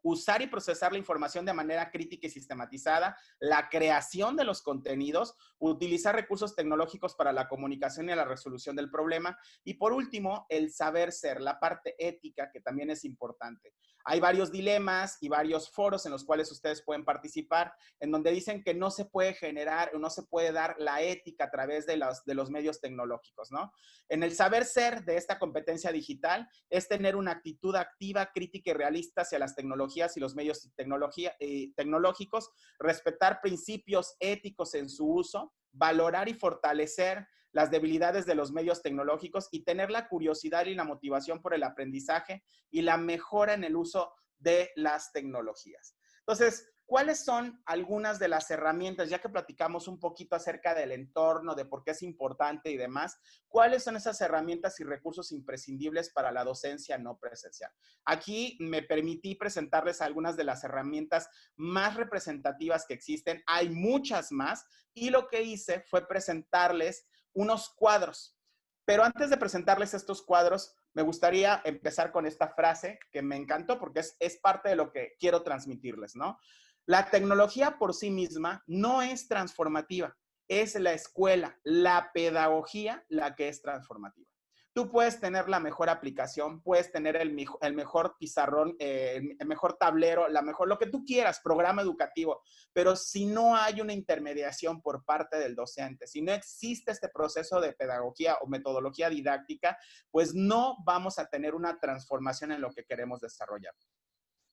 usar y procesar la información de manera crítica y sistematizada, la creación de los contenidos, utilizar recursos tecnológicos para la comunicación y la resolución del problema, y por último, el saber ser, la parte ética, que también es importante. Hay varios dilemas y varios foros en los cuales ustedes pueden participar, en donde dicen que no se puede generar o no se puede dar la ética a través de los medios tecnológicos, ¿no? En el saber ser de esta competencia digital es tener una actitud activa, crítica y realista hacia las tecnologías y los medios tecnológicos, respetar principios éticos en su uso, valorar y fortalecer las debilidades de los medios tecnológicos y tener la curiosidad y la motivación por el aprendizaje y la mejora en el uso de las tecnologías. Entonces, ¿cuáles son algunas de las herramientas, ya que platicamos un poquito acerca del entorno, de por qué es importante y demás? ¿Cuáles son esas herramientas y recursos imprescindibles para la docencia no presencial? Aquí me permití presentarles algunas de las herramientas más representativas que existen. Hay muchas más y lo que hice fue presentarles unos cuadros. Pero antes de presentarles estos cuadros, me gustaría empezar con esta frase que me encantó porque es parte de lo que quiero transmitirles, ¿no? La tecnología por sí misma no es transformativa, es la escuela, la pedagogía la que es transformativa. Tú puedes tener la mejor aplicación, puedes tener el mejor pizarrón, el mejor tablero, lo que tú quieras, programa educativo, pero si no hay una intermediación por parte del docente, si no existe este proceso de pedagogía o metodología didáctica, pues no vamos a tener una transformación en lo que queremos desarrollar.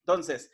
Entonces,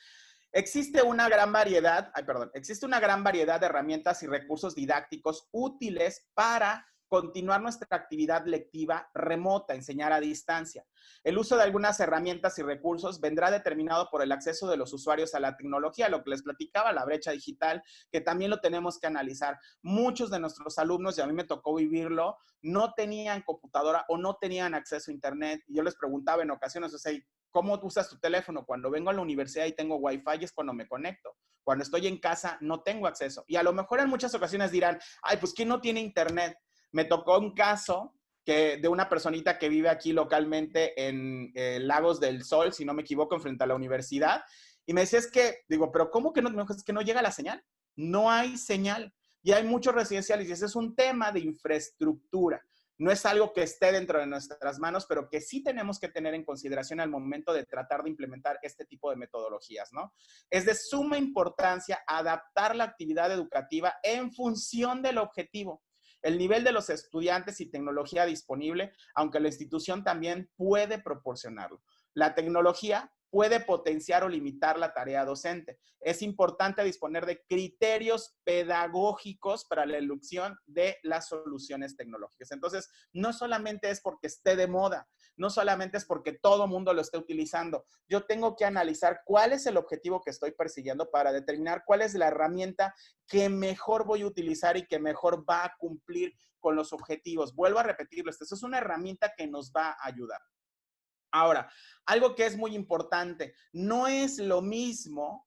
existe una gran variedad de herramientas y recursos didácticos útiles para continuar nuestra actividad lectiva remota, enseñar a distancia. El uso de algunas herramientas y recursos vendrá determinado por el acceso de los usuarios a la tecnología, lo que les platicaba, la brecha digital, que también lo tenemos que analizar. Muchos de nuestros alumnos, y a mí me tocó vivirlo, no tenían computadora o no tenían acceso a internet. Y yo les preguntaba en ocasiones, o sea, ¿cómo usas tu teléfono? Cuando vengo a la universidad y tengo Wi-Fi es cuando me conecto. Cuando estoy en casa no tengo acceso. Y a lo mejor en muchas ocasiones dirán, ay, pues ¿quién no tiene internet? Me tocó un caso de una personita que vive aquí localmente en Lagos del Sol, si no me equivoco, enfrente a la universidad. Y me decía, digo, pero ¿cómo que no? Es que no llega la señal. No hay señal. Y hay muchos residenciales y ese es un tema de infraestructura. No es algo que esté dentro de nuestras manos, pero que sí tenemos que tener en consideración al momento de tratar de implementar este tipo de metodologías, ¿no? Es de suma importancia adaptar la actividad educativa en función del objetivo, el nivel de los estudiantes y tecnología disponible, aunque la institución también puede proporcionarlo. La tecnología puede potenciar o limitar la tarea docente. Es importante disponer de criterios pedagógicos para la elección de las soluciones tecnológicas. Entonces, no solamente es porque esté de moda, no solamente es porque todo mundo lo esté utilizando. Yo tengo que analizar cuál es el objetivo que estoy persiguiendo para determinar cuál es la herramienta que mejor voy a utilizar y que mejor va a cumplir con los objetivos. Vuelvo a repetirlo, esta es una herramienta que nos va a ayudar. Ahora, algo que es muy importante, no es lo mismo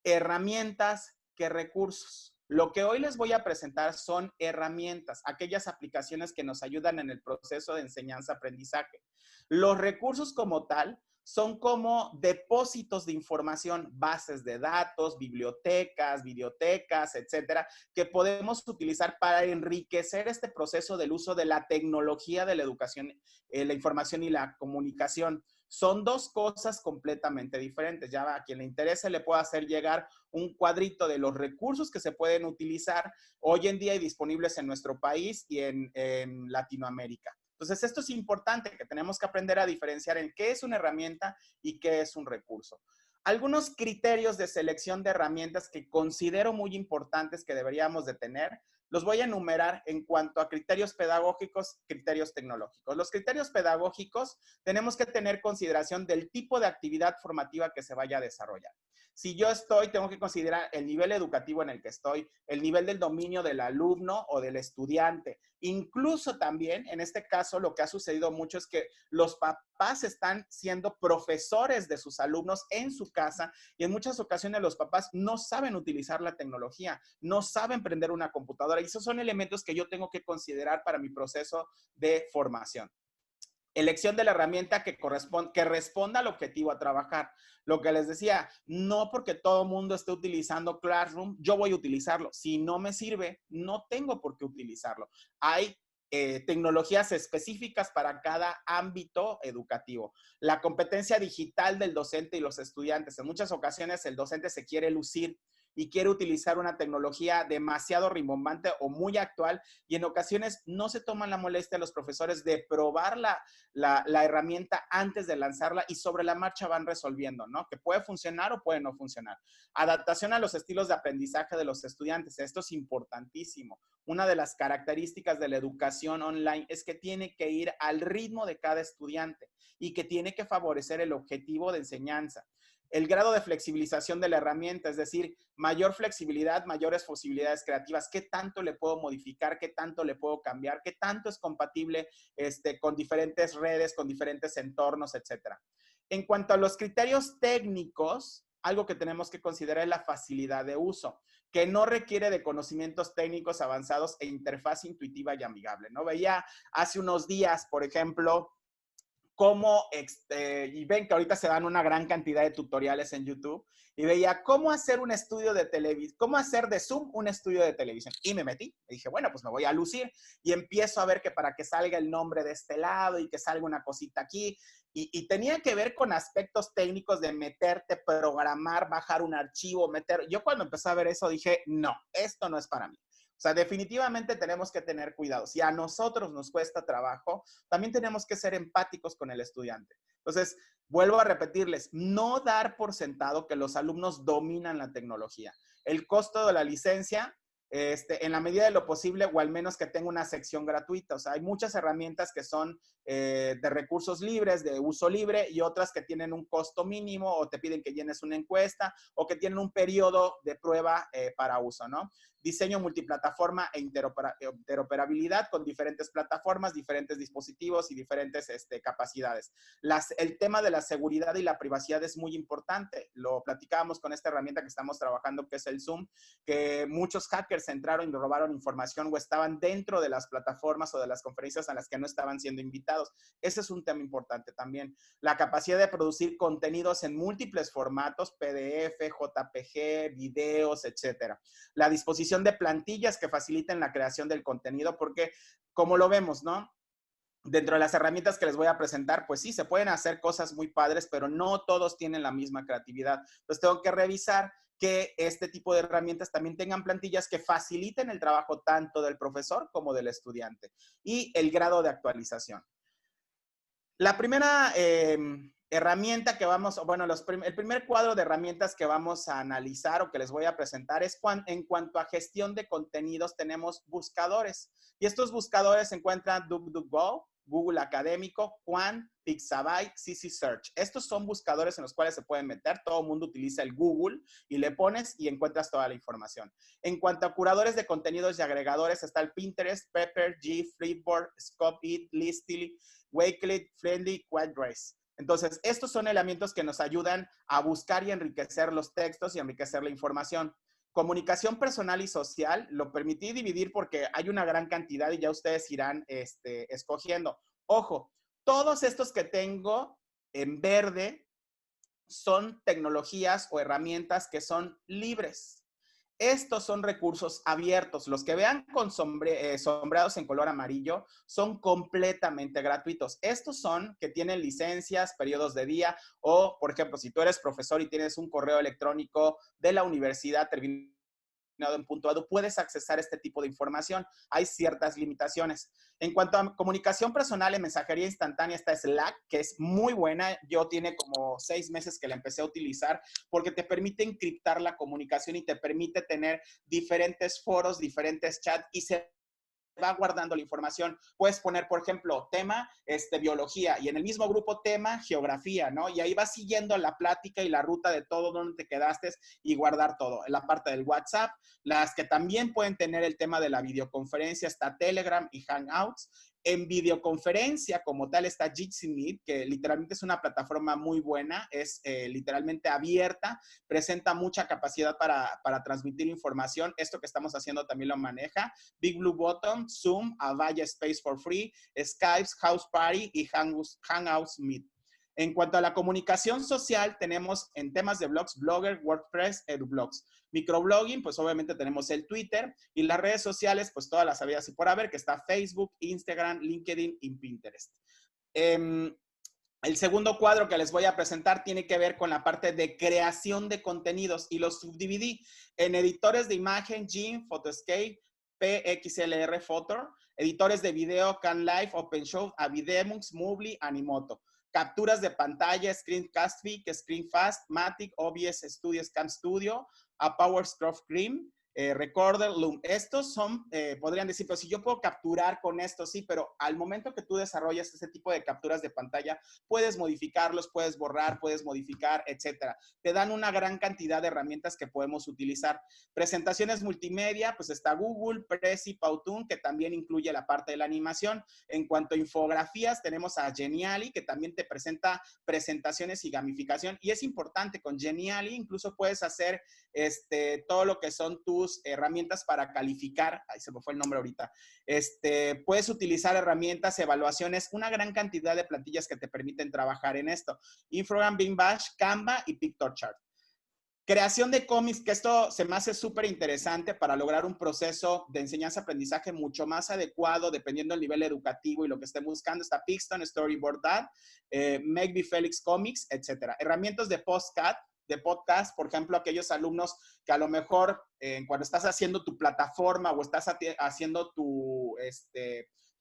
herramientas que recursos. Lo que hoy les voy a presentar son herramientas, aquellas aplicaciones que nos ayudan en el proceso de enseñanza-aprendizaje. Los recursos como tal son como depósitos de información, bases de datos, bibliotecas, videotecas, etcétera, que podemos utilizar para enriquecer este proceso del uso de la tecnología de la educación, la información y la comunicación. Son dos cosas completamente diferentes. Ya a quien le interese le puedo hacer llegar un cuadrito de los recursos que se pueden utilizar hoy en día y disponibles en nuestro país y en Latinoamérica. Entonces, esto es importante, que tenemos que aprender a diferenciar en qué es una herramienta y qué es un recurso. Algunos criterios de selección de herramientas que considero muy importantes que deberíamos de tener, los voy a enumerar en cuanto a criterios pedagógicos, criterios tecnológicos. Los criterios pedagógicos tenemos que tener consideración del tipo de actividad formativa que se vaya a desarrollar. Si yo tengo que considerar el nivel educativo en el que estoy, el nivel del dominio del alumno o del estudiante. Incluso también, en este caso, lo que ha sucedido mucho es que los papás están siendo profesores de sus alumnos en su casa y en muchas ocasiones los papás no saben utilizar la tecnología, no saben prender una computadora y esos son elementos que yo tengo que considerar para mi proceso de formación. Elección de la herramienta que responda al objetivo a trabajar. Lo que les decía, no porque todo el mundo esté utilizando Classroom, yo voy a utilizarlo. Si no me sirve, no tengo por qué utilizarlo. Hay tecnologías específicas para cada ámbito educativo. La competencia digital del docente y los estudiantes. En muchas ocasiones el docente se quiere lucir y quiere utilizar una tecnología demasiado rimbombante o muy actual y en ocasiones no se toman la molestia los profesores de probar la herramienta antes de lanzarla y sobre la marcha van resolviendo, ¿no? Que puede funcionar o puede no funcionar. Adaptación a los estilos de aprendizaje de los estudiantes. Esto es importantísimo. Una de las características de la educación online es que tiene que ir al ritmo de cada estudiante y que tiene que favorecer el objetivo de enseñanza. El grado de flexibilización de la herramienta, es decir, mayor flexibilidad, mayores posibilidades creativas. ¿Qué tanto le puedo modificar? ¿Qué tanto le puedo cambiar? ¿Qué tanto es compatible con diferentes redes, con diferentes entornos, etcétera? En cuanto a los criterios técnicos, algo que tenemos que considerar es la facilidad de uso, que no requiere de conocimientos técnicos avanzados e interfaz intuitiva y amigable, ¿no? Veía hace unos días, por ejemplo, cómo, y ven que ahorita se dan una gran cantidad de tutoriales en YouTube, y veía cómo hacer un estudio de televisión, cómo hacer de Zoom un estudio de televisión. Y me metí, y dije, bueno, pues me voy a lucir, y empiezo a ver que para que salga el nombre de este lado, y que salga una cosita aquí, y tenía que ver con aspectos técnicos de meterte, programar, bajar un archivo, yo cuando empecé a ver eso dije, no, esto no es para mí. O sea, definitivamente tenemos que tener cuidado. Si a nosotros nos cuesta trabajo, también tenemos que ser empáticos con el estudiante. Entonces, vuelvo a repetirles, no dar por sentado que los alumnos dominan la tecnología. El costo de la licencia, en la medida de lo posible, o al menos que tenga una sección gratuita. O sea, hay muchas herramientas que son de recursos libres, de uso libre, y otras que tienen un costo mínimo, o te piden que llenes una encuesta, o que tienen un periodo de prueba para uso, ¿no? Diseño multiplataforma e interoperabilidad con diferentes plataformas, diferentes dispositivos y diferentes capacidades. El tema de la seguridad y la privacidad es muy importante. Lo platicábamos con esta herramienta que estamos trabajando, que es el Zoom, que muchos hackers entraron y robaron información o estaban dentro de las plataformas o de las conferencias a las que no estaban siendo invitados. Ese es un tema importante también. La capacidad de producir contenidos en múltiples formatos, PDF, JPG, videos, etcétera. La disposición de plantillas que faciliten la creación del contenido, porque como lo vemos, ¿no? Dentro de las herramientas que les voy a presentar, pues sí, se pueden hacer cosas muy padres, pero no todos tienen la misma creatividad. Entonces tengo que revisar que este tipo de herramientas también tengan plantillas que faciliten el trabajo tanto del profesor como del estudiante y el grado de actualización. La primera herramienta que vamos, bueno, el primer cuadro de herramientas que vamos a analizar o que les voy a presentar es en cuanto a gestión de contenidos, tenemos buscadores. Y estos buscadores se encuentran DuckDuckGo, Google Académico, Qwant, Pixabay, CC Search. Estos son buscadores en los cuales se pueden meter. Todo el mundo utiliza el Google y le pones y encuentras toda la información. En cuanto a curadores de contenidos y agregadores, está el Pinterest, Pepper, G, Flipboard, Scopit, Listly, Wakelet, Friendly, Quadrace. Entonces, estos son elementos que nos ayudan a buscar y enriquecer los textos y enriquecer la información. Comunicación personal y social, lo permití dividir porque hay una gran cantidad y ya ustedes irán escogiendo. Ojo, todos estos que tengo en verde son tecnologías o herramientas que son libres. Estos son recursos abiertos. Los que vean con sombreados en color amarillo son completamente gratuitos. Estos son que tienen licencias, periodos de día o, por ejemplo, si tú eres profesor y tienes un correo electrónico de la universidad terminado en .edu, puedes accesar este tipo de información. Hay ciertas limitaciones. En cuanto a comunicación personal en mensajería instantánea, está Slack, que es muy buena. Yo tiene como 6 meses que la empecé a utilizar porque te permite encriptar la comunicación y te permite tener diferentes foros, diferentes chats y se va guardando la información. Puedes poner, por ejemplo, tema, biología, y en el mismo grupo tema, geografía, ¿no? Y ahí vas siguiendo la plática y la ruta de todo donde te quedaste y guardar todo. En la parte del WhatsApp, las que también pueden tener el tema de la videoconferencia, está Telegram y Hangouts. En videoconferencia como tal está Jitsi Meet, que literalmente es una plataforma muy buena, es literalmente abierta, presenta mucha capacidad para transmitir información. Esto que estamos haciendo también lo maneja. Big Blue Button, Zoom, Avaya Space for Free, Skype, House Party y Hangouts Meet. En cuanto a la comunicación social, tenemos en temas de blogs, Blogger, WordPress, EduBlogs. Microblogging, pues obviamente tenemos el Twitter y las redes sociales, pues todas las habidas y por haber, que está Facebook, Instagram, LinkedIn y Pinterest. El segundo cuadro que les voy a presentar tiene que ver con la parte de creación de contenidos y los subdividí en editores de imagen, GIMP, Photoscape, PXLR Photo, editores de video, CanLive, OpenShot, Avidemux, Movely, Animoto. Capturas de pantalla, Screencast-Fic, ScreenFast, Matic, OBS Studio, Cam Studio, a PowerScroll Cream, Recorder, Loom. Estos son, podrían decir, pero si yo puedo capturar con esto, sí, pero al momento que tú desarrollas ese tipo de capturas de pantalla, puedes modificarlos, puedes borrar, puedes modificar, etcétera. Te dan una gran cantidad de herramientas que podemos utilizar. Presentaciones multimedia, pues está Google, Prezi, Powtoon, que también incluye la parte de la animación. En cuanto a infografías, tenemos a Geniali, que también te presenta presentaciones y gamificación. Y es importante, con Geniali incluso puedes hacer todo lo que son tus tus herramientas para calificar. Ahí se me fue el nombre ahorita. Puedes utilizar herramientas, evaluaciones, una gran cantidad de plantillas que te permiten trabajar en esto. Infogram, Bing Bash, Canva y PictoChart. Creación de cómics, que esto se me hace súper interesante para lograr un proceso de enseñanza-aprendizaje mucho más adecuado dependiendo del nivel educativo y lo que estén buscando. Está Pixton, Storyboard Dad, Make Felix Comics, etc. Herramientas de podcast, por ejemplo, aquellos alumnos que a lo mejor cuando estás haciendo tu plataforma o estás haciendo tu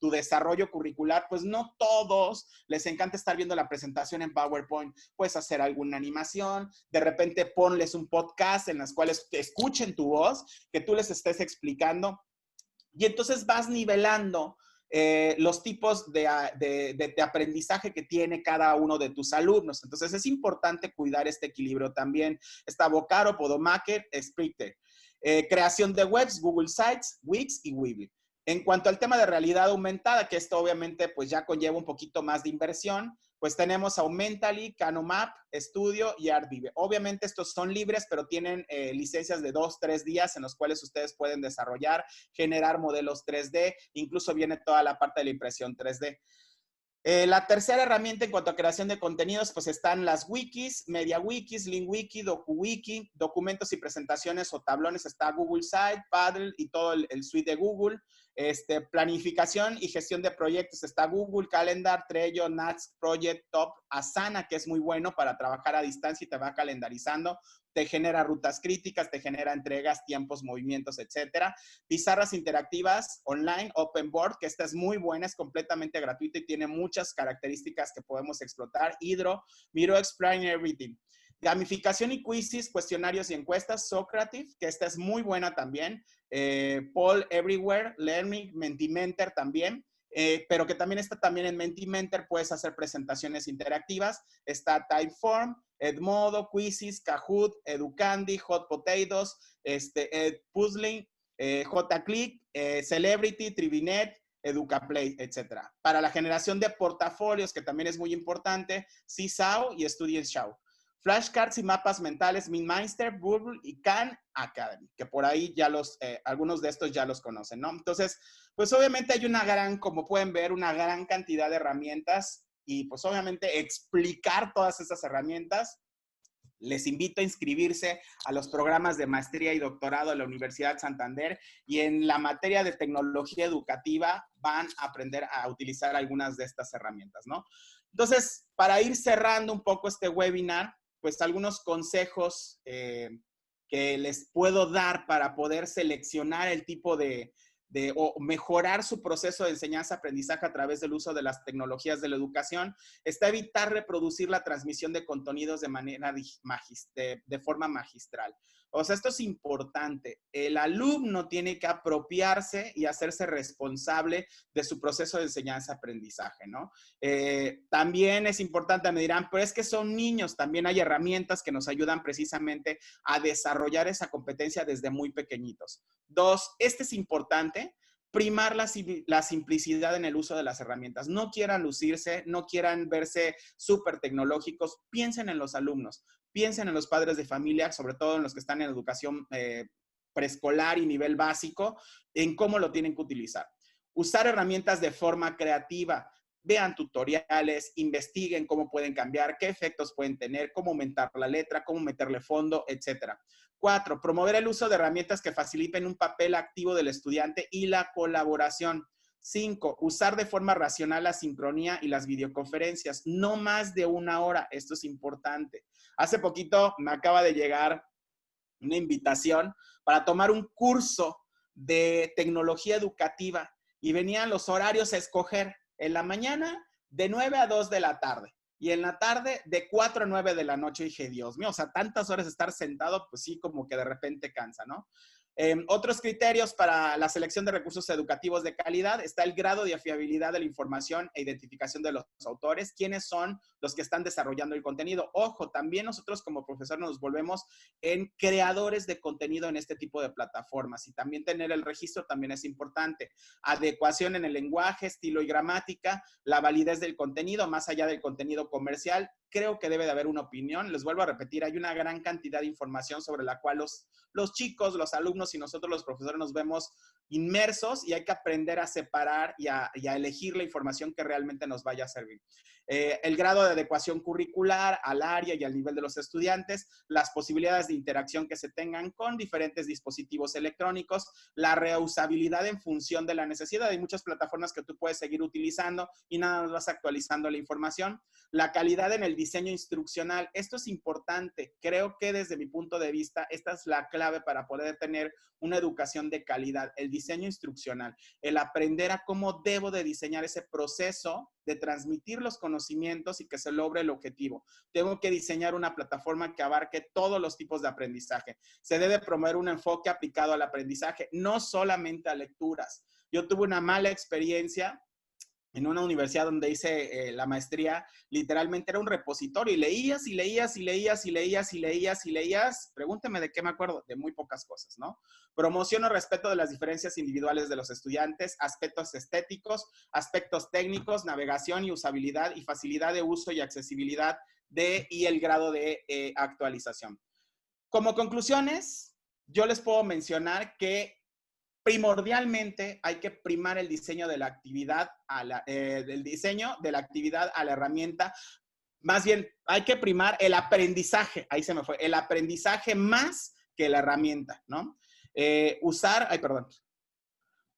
desarrollo curricular, pues no todos les encanta estar viendo la presentación en PowerPoint. Puedes hacer alguna animación, de repente ponles un podcast en las cuales te escuchen tu voz, que tú les estés explicando, y entonces vas nivelando los tipos de aprendizaje que tiene cada uno de tus alumnos. Entonces es importante cuidar este equilibrio también. Está Vocaro, Podomaker, Spreaker. Creación de webs, Google Sites, Wix y Weebly. En cuanto al tema de realidad aumentada, que esto obviamente pues ya conlleva un poquito más de inversión, pues tenemos Aumentally, Canomap, Studio y Artvive. Obviamente estos son libres, pero tienen licencias de 2-3 días en los cuales ustedes pueden desarrollar, generar modelos 3D, incluso viene toda la parte de la impresión 3D. La tercera herramienta en cuanto a creación de contenidos, pues están las wikis, MediaWikis, LinkWiki, DokuWiki, documentos y presentaciones o tablones, está Google Site, Paddle y todo el suite de Google. Planificación y gestión de proyectos, está Google Calendar, Trello, Nats, Project, Top, Asana, que es muy bueno para trabajar a distancia y te va calendarizando, te genera rutas críticas, te genera entregas, tiempos, movimientos, etcétera. Pizarras interactivas online, Open Board, que esta es muy buena, es completamente gratuita y tiene muchas características que podemos explotar. Hydro, Miro Explain Everything. Gamificación y quizzes, cuestionarios y encuestas, Socrative, que esta es muy buena también. Poll Everywhere, Learning, Mentimentor también. Pero que también está también en Mentimentor, puedes hacer presentaciones interactivas. Está Typeform, Edmodo, Quizzes, Kahoot, Educandy, Hot Potatoes, Puzzling, JClick, Celebrity, Trivinet, EducaPlay, etc. Para la generación de portafolios, que también es muy importante, Seesaw y StudienShow. Flashcards y mapas mentales, MinMeister, Bubble y Khan Academy, que por ahí ya algunos de estos ya los conocen, ¿no? Entonces, pues obviamente hay como pueden ver, una gran cantidad de herramientas y pues obviamente explicar todas esas herramientas. Les invito a inscribirse a los programas de maestría y doctorado de la Universidad Santander y en la materia de tecnología educativa van a aprender a utilizar algunas de estas herramientas, ¿no? Entonces, para ir cerrando un poco este webinar, pues algunos consejos que les puedo dar para poder seleccionar el tipo o mejorar su proceso de enseñanza-aprendizaje a través del uso de las tecnologías de la educación, está evitar reproducir la transmisión de contenidos de forma magistral. O sea, esto es importante. El alumno tiene que apropiarse y hacerse responsable de su proceso de enseñanza-aprendizaje, ¿no? También es importante, me dirán, pero es que son niños, también hay herramientas que nos ayudan precisamente a desarrollar esa competencia desde muy pequeñitos. 2, es importante, primar la simplicidad en el uso de las herramientas. No quieran lucirse, no quieran verse súper tecnológicos, piensen en los alumnos, piensen en los padres de familia, sobre todo en los que están en educación preescolar y nivel básico, en cómo lo tienen que utilizar. Usar herramientas de forma creativa. Vean tutoriales, investiguen cómo pueden cambiar, qué efectos pueden tener, cómo aumentar la letra, cómo meterle fondo, etc. 4, promover el uso de herramientas que faciliten un papel activo del estudiante y la colaboración. 5, usar de forma racional la sincronía y las videoconferencias, no más de 1 hora. Esto es importante. Hace poquito me acaba de llegar una invitación para tomar un curso de tecnología educativa y venían los horarios a escoger. En la mañana, de 9 a 2 de la tarde. Y en la tarde, de 4 a 9 de la noche. Y dije, Dios mío, o sea, tantas horas de estar sentado, pues sí, como que de repente cansa, ¿no? Otros criterios para la selección de recursos educativos de calidad está el grado de fiabilidad de la información e identificación de los autores, quiénes son los que están desarrollando el contenido. Ojo, también nosotros como profesor nos volvemos en creadores de contenido en este tipo de plataformas y también tener el registro también es importante. Adecuación en el lenguaje, estilo y gramática, la validez del contenido, más allá del contenido comercial, creo que debe de haber una opinión. Les vuelvo a repetir, hay una gran cantidad de información sobre la cual los chicos, los alumnos y nosotros los profesores nos vemos inmersos y hay que aprender a separar y a elegir la información que realmente nos vaya a servir. El grado de adecuación curricular al área y al nivel de los estudiantes, las posibilidades de interacción que se tengan con diferentes dispositivos electrónicos, la reusabilidad en función de la necesidad. Hay muchas plataformas que tú puedes seguir utilizando y nada más vas actualizando la información. La calidad en el diseño instruccional. Esto es importante. Creo que desde mi punto de vista, esta es la clave para poder tener una educación de calidad. El diseño instruccional, el aprender a cómo debo de diseñar ese proceso de transmitir los conocimientos y que se logre el objetivo. Tengo que diseñar una plataforma que abarque todos los tipos de aprendizaje. Se debe promover un enfoque aplicado al aprendizaje, no solamente a lecturas. Yo tuve una mala experiencia en una universidad donde hice la maestría. Literalmente era un repositorio y leías y leías y leías y leías y leías y leías. Pregúnteme de qué me acuerdo, de muy pocas cosas, ¿no? Promoción o respeto de las diferencias individuales de los estudiantes, aspectos estéticos, aspectos técnicos, navegación y usabilidad y facilidad de uso y accesibilidad y el grado de actualización. Como conclusiones, yo les puedo mencionar que primordialmente hay que primar el diseño de la actividad a la herramienta. Más bien, hay que primar el aprendizaje, ahí se me fue, el aprendizaje más que la herramienta, ¿no?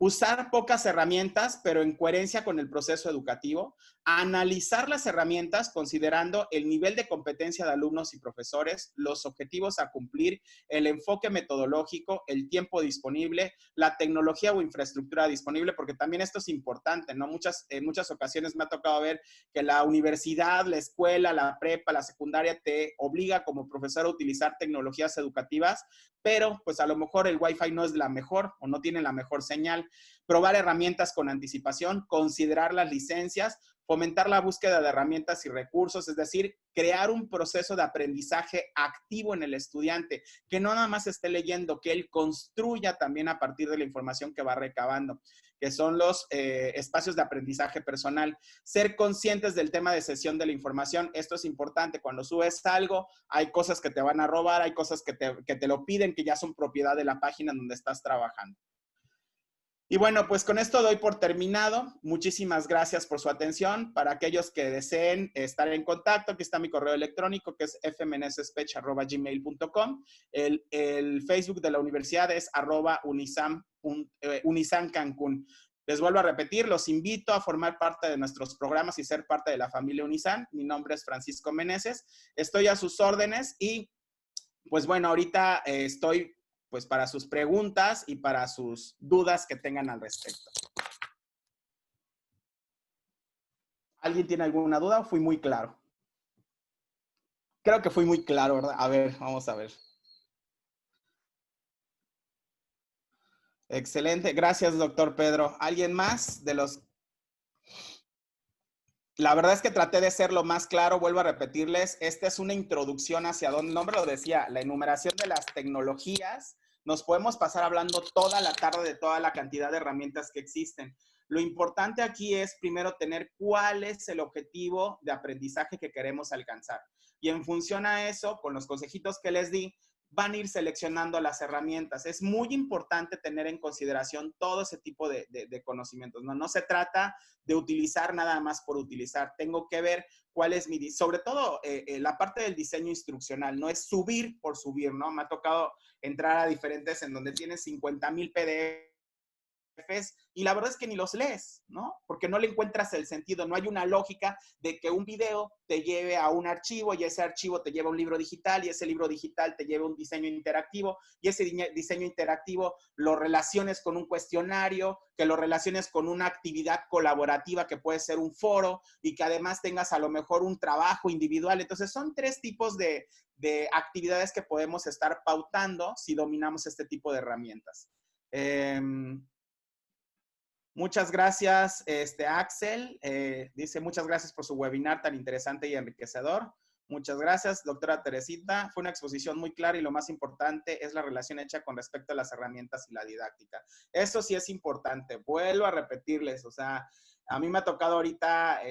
Usar pocas herramientas, pero en coherencia con el proceso educativo. Analizar las herramientas considerando el nivel de competencia de alumnos y profesores, los objetivos a cumplir, el enfoque metodológico, el tiempo disponible, la tecnología o infraestructura disponible, porque también esto es importante, ¿no? En muchas ocasiones me ha tocado ver que la universidad, la escuela, la prepa, la secundaria te obliga como profesor a utilizar tecnologías educativas, pero pues a lo mejor el Wi-Fi no es la mejor o no tiene la mejor señal. Probar herramientas con anticipación, considerar las licencias, fomentar la búsqueda de herramientas y recursos, es decir, crear un proceso de aprendizaje activo en el estudiante, que no nada más esté leyendo, que él construya también a partir de la información que va recabando, que son los espacios de aprendizaje personal. Ser conscientes del tema de cesión de la información, esto es importante. Cuando subes algo, hay cosas que te van a robar, hay cosas que te lo piden, que ya son propiedad de la página donde estás trabajando. Y bueno, pues con esto doy por terminado. Muchísimas gracias por su atención. Para aquellos que deseen estar en contacto, aquí está mi correo electrónico, que es fmnsspech@gmail.com. El Facebook de la universidad es @unisam Cancún. Les vuelvo a repetir, los invito a formar parte de nuestros programas y ser parte de la familia Unisam. Mi nombre es Francisco Meneses. Estoy a sus órdenes y, pues bueno, ahorita estoy pues para sus preguntas y para sus dudas que tengan al respecto. ¿Alguien tiene alguna duda o fui muy claro? Creo que fui muy claro, ¿verdad? A ver, vamos a ver. Excelente. Gracias, doctor Pedro. ¿Alguien más de los...? La verdad es que traté de ser lo más claro. Vuelvo a repetirles, esta es una introducción hacia donde, el nombre lo decía, la enumeración de las tecnologías. Nos podemos pasar hablando toda la tarde de toda la cantidad de herramientas que existen. Lo importante aquí es primero tener cuál es el objetivo de aprendizaje que queremos alcanzar. Y en función a eso, con los consejitos que les di, van a ir seleccionando las herramientas. Es muy importante tener en consideración todo ese tipo de conocimientos. No se trata de utilizar nada más por utilizar. Tengo que ver cuál es sobre todo la parte del diseño instruccional. No es subir por subir, ¿no? Me ha tocado entrar a diferentes en donde tienes 50,000 PDFs y la verdad es que ni los lees, ¿no? Porque no le encuentras el sentido. No hay una lógica de que un video te lleve a un archivo y ese archivo te lleva a un libro digital y ese libro digital te lleva a un diseño interactivo y ese diseño interactivo lo relaciones con un cuestionario, que lo relaciones con una actividad colaborativa que puede ser un foro y que además tengas a lo mejor un trabajo individual. Entonces son 3 tipos de actividades que podemos estar pautando si dominamos este tipo de herramientas. Muchas gracias, Axel. Dice, muchas gracias por su webinar tan interesante y enriquecedor. Muchas gracias, doctora Teresita. Fue una exposición muy clara y lo más importante es la relación hecha con respecto a las herramientas y la didáctica. Eso sí es importante. Vuelvo a repetirles, o sea, a mí me ha tocado ahorita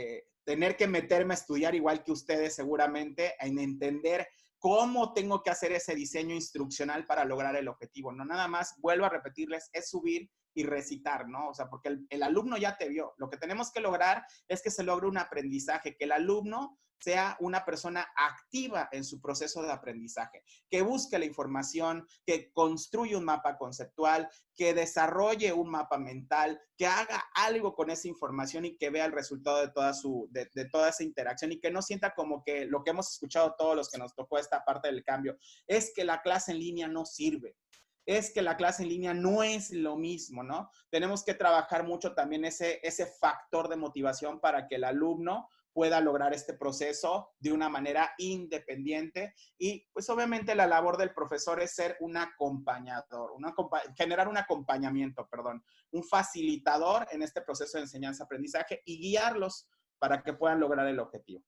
tener que meterme a estudiar igual que ustedes seguramente, en entender cómo tengo que hacer ese diseño instruccional para lograr el objetivo. No nada más, vuelvo a repetirles, es subir y recitar, ¿no? O sea, porque el alumno ya te vio. Lo que tenemos que lograr es que se logre un aprendizaje, que el alumno sea una persona activa en su proceso de aprendizaje, que busque la información, que construya un mapa conceptual, que desarrolle un mapa mental, que haga algo con esa información y que vea el resultado de toda esa interacción y que no sienta como que lo que hemos escuchado todos los que nos tocó esta parte del cambio, es que la clase en línea no sirve. Es que la clase en línea no es lo mismo, ¿no? Tenemos que trabajar mucho también ese factor de motivación para que el alumno pueda lograr este proceso de una manera independiente y pues obviamente la labor del profesor es ser un acompañador, generar un acompañamiento, un facilitador en este proceso de enseñanza-aprendizaje y guiarlos para que puedan lograr el objetivo.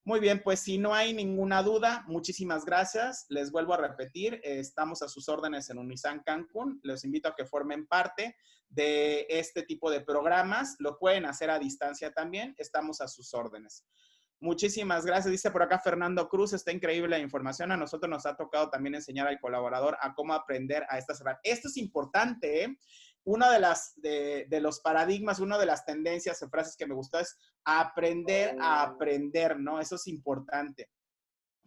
Muy bien, pues si no hay ninguna duda, muchísimas gracias. Les vuelvo a repetir, estamos a sus órdenes en Unisan Cancún. Les invito a que formen parte de este tipo de programas. Lo pueden hacer a distancia también. Estamos a sus órdenes. Muchísimas gracias. Dice por acá Fernando Cruz, está increíble la información. A nosotros nos ha tocado también enseñar al colaborador a cómo aprender a estas herramientas. Esto es importante, ¿eh? Uno de los paradigmas, una de las tendencias o frases que me gustó es aprender a aprender, ¿no? Eso es importante.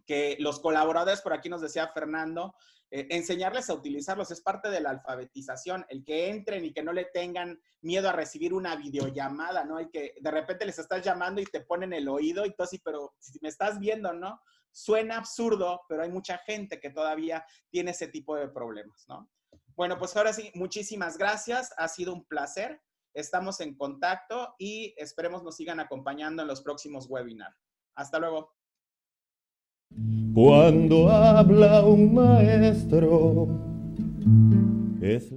Que los colaboradores, por aquí nos decía Fernando, enseñarles a utilizarlos es parte de la alfabetización, el que entren y que no le tengan miedo a recibir una videollamada, ¿no? El que de repente les estás llamando y te ponen el oído y tú así, pero si me estás viendo, ¿no? Suena absurdo, pero hay mucha gente que todavía tiene ese tipo de problemas, ¿no? Bueno, pues ahora sí, muchísimas gracias. Ha sido un placer. Estamos en contacto y esperemos nos sigan acompañando en los próximos webinars. Hasta luego. Cuando habla un maestro, es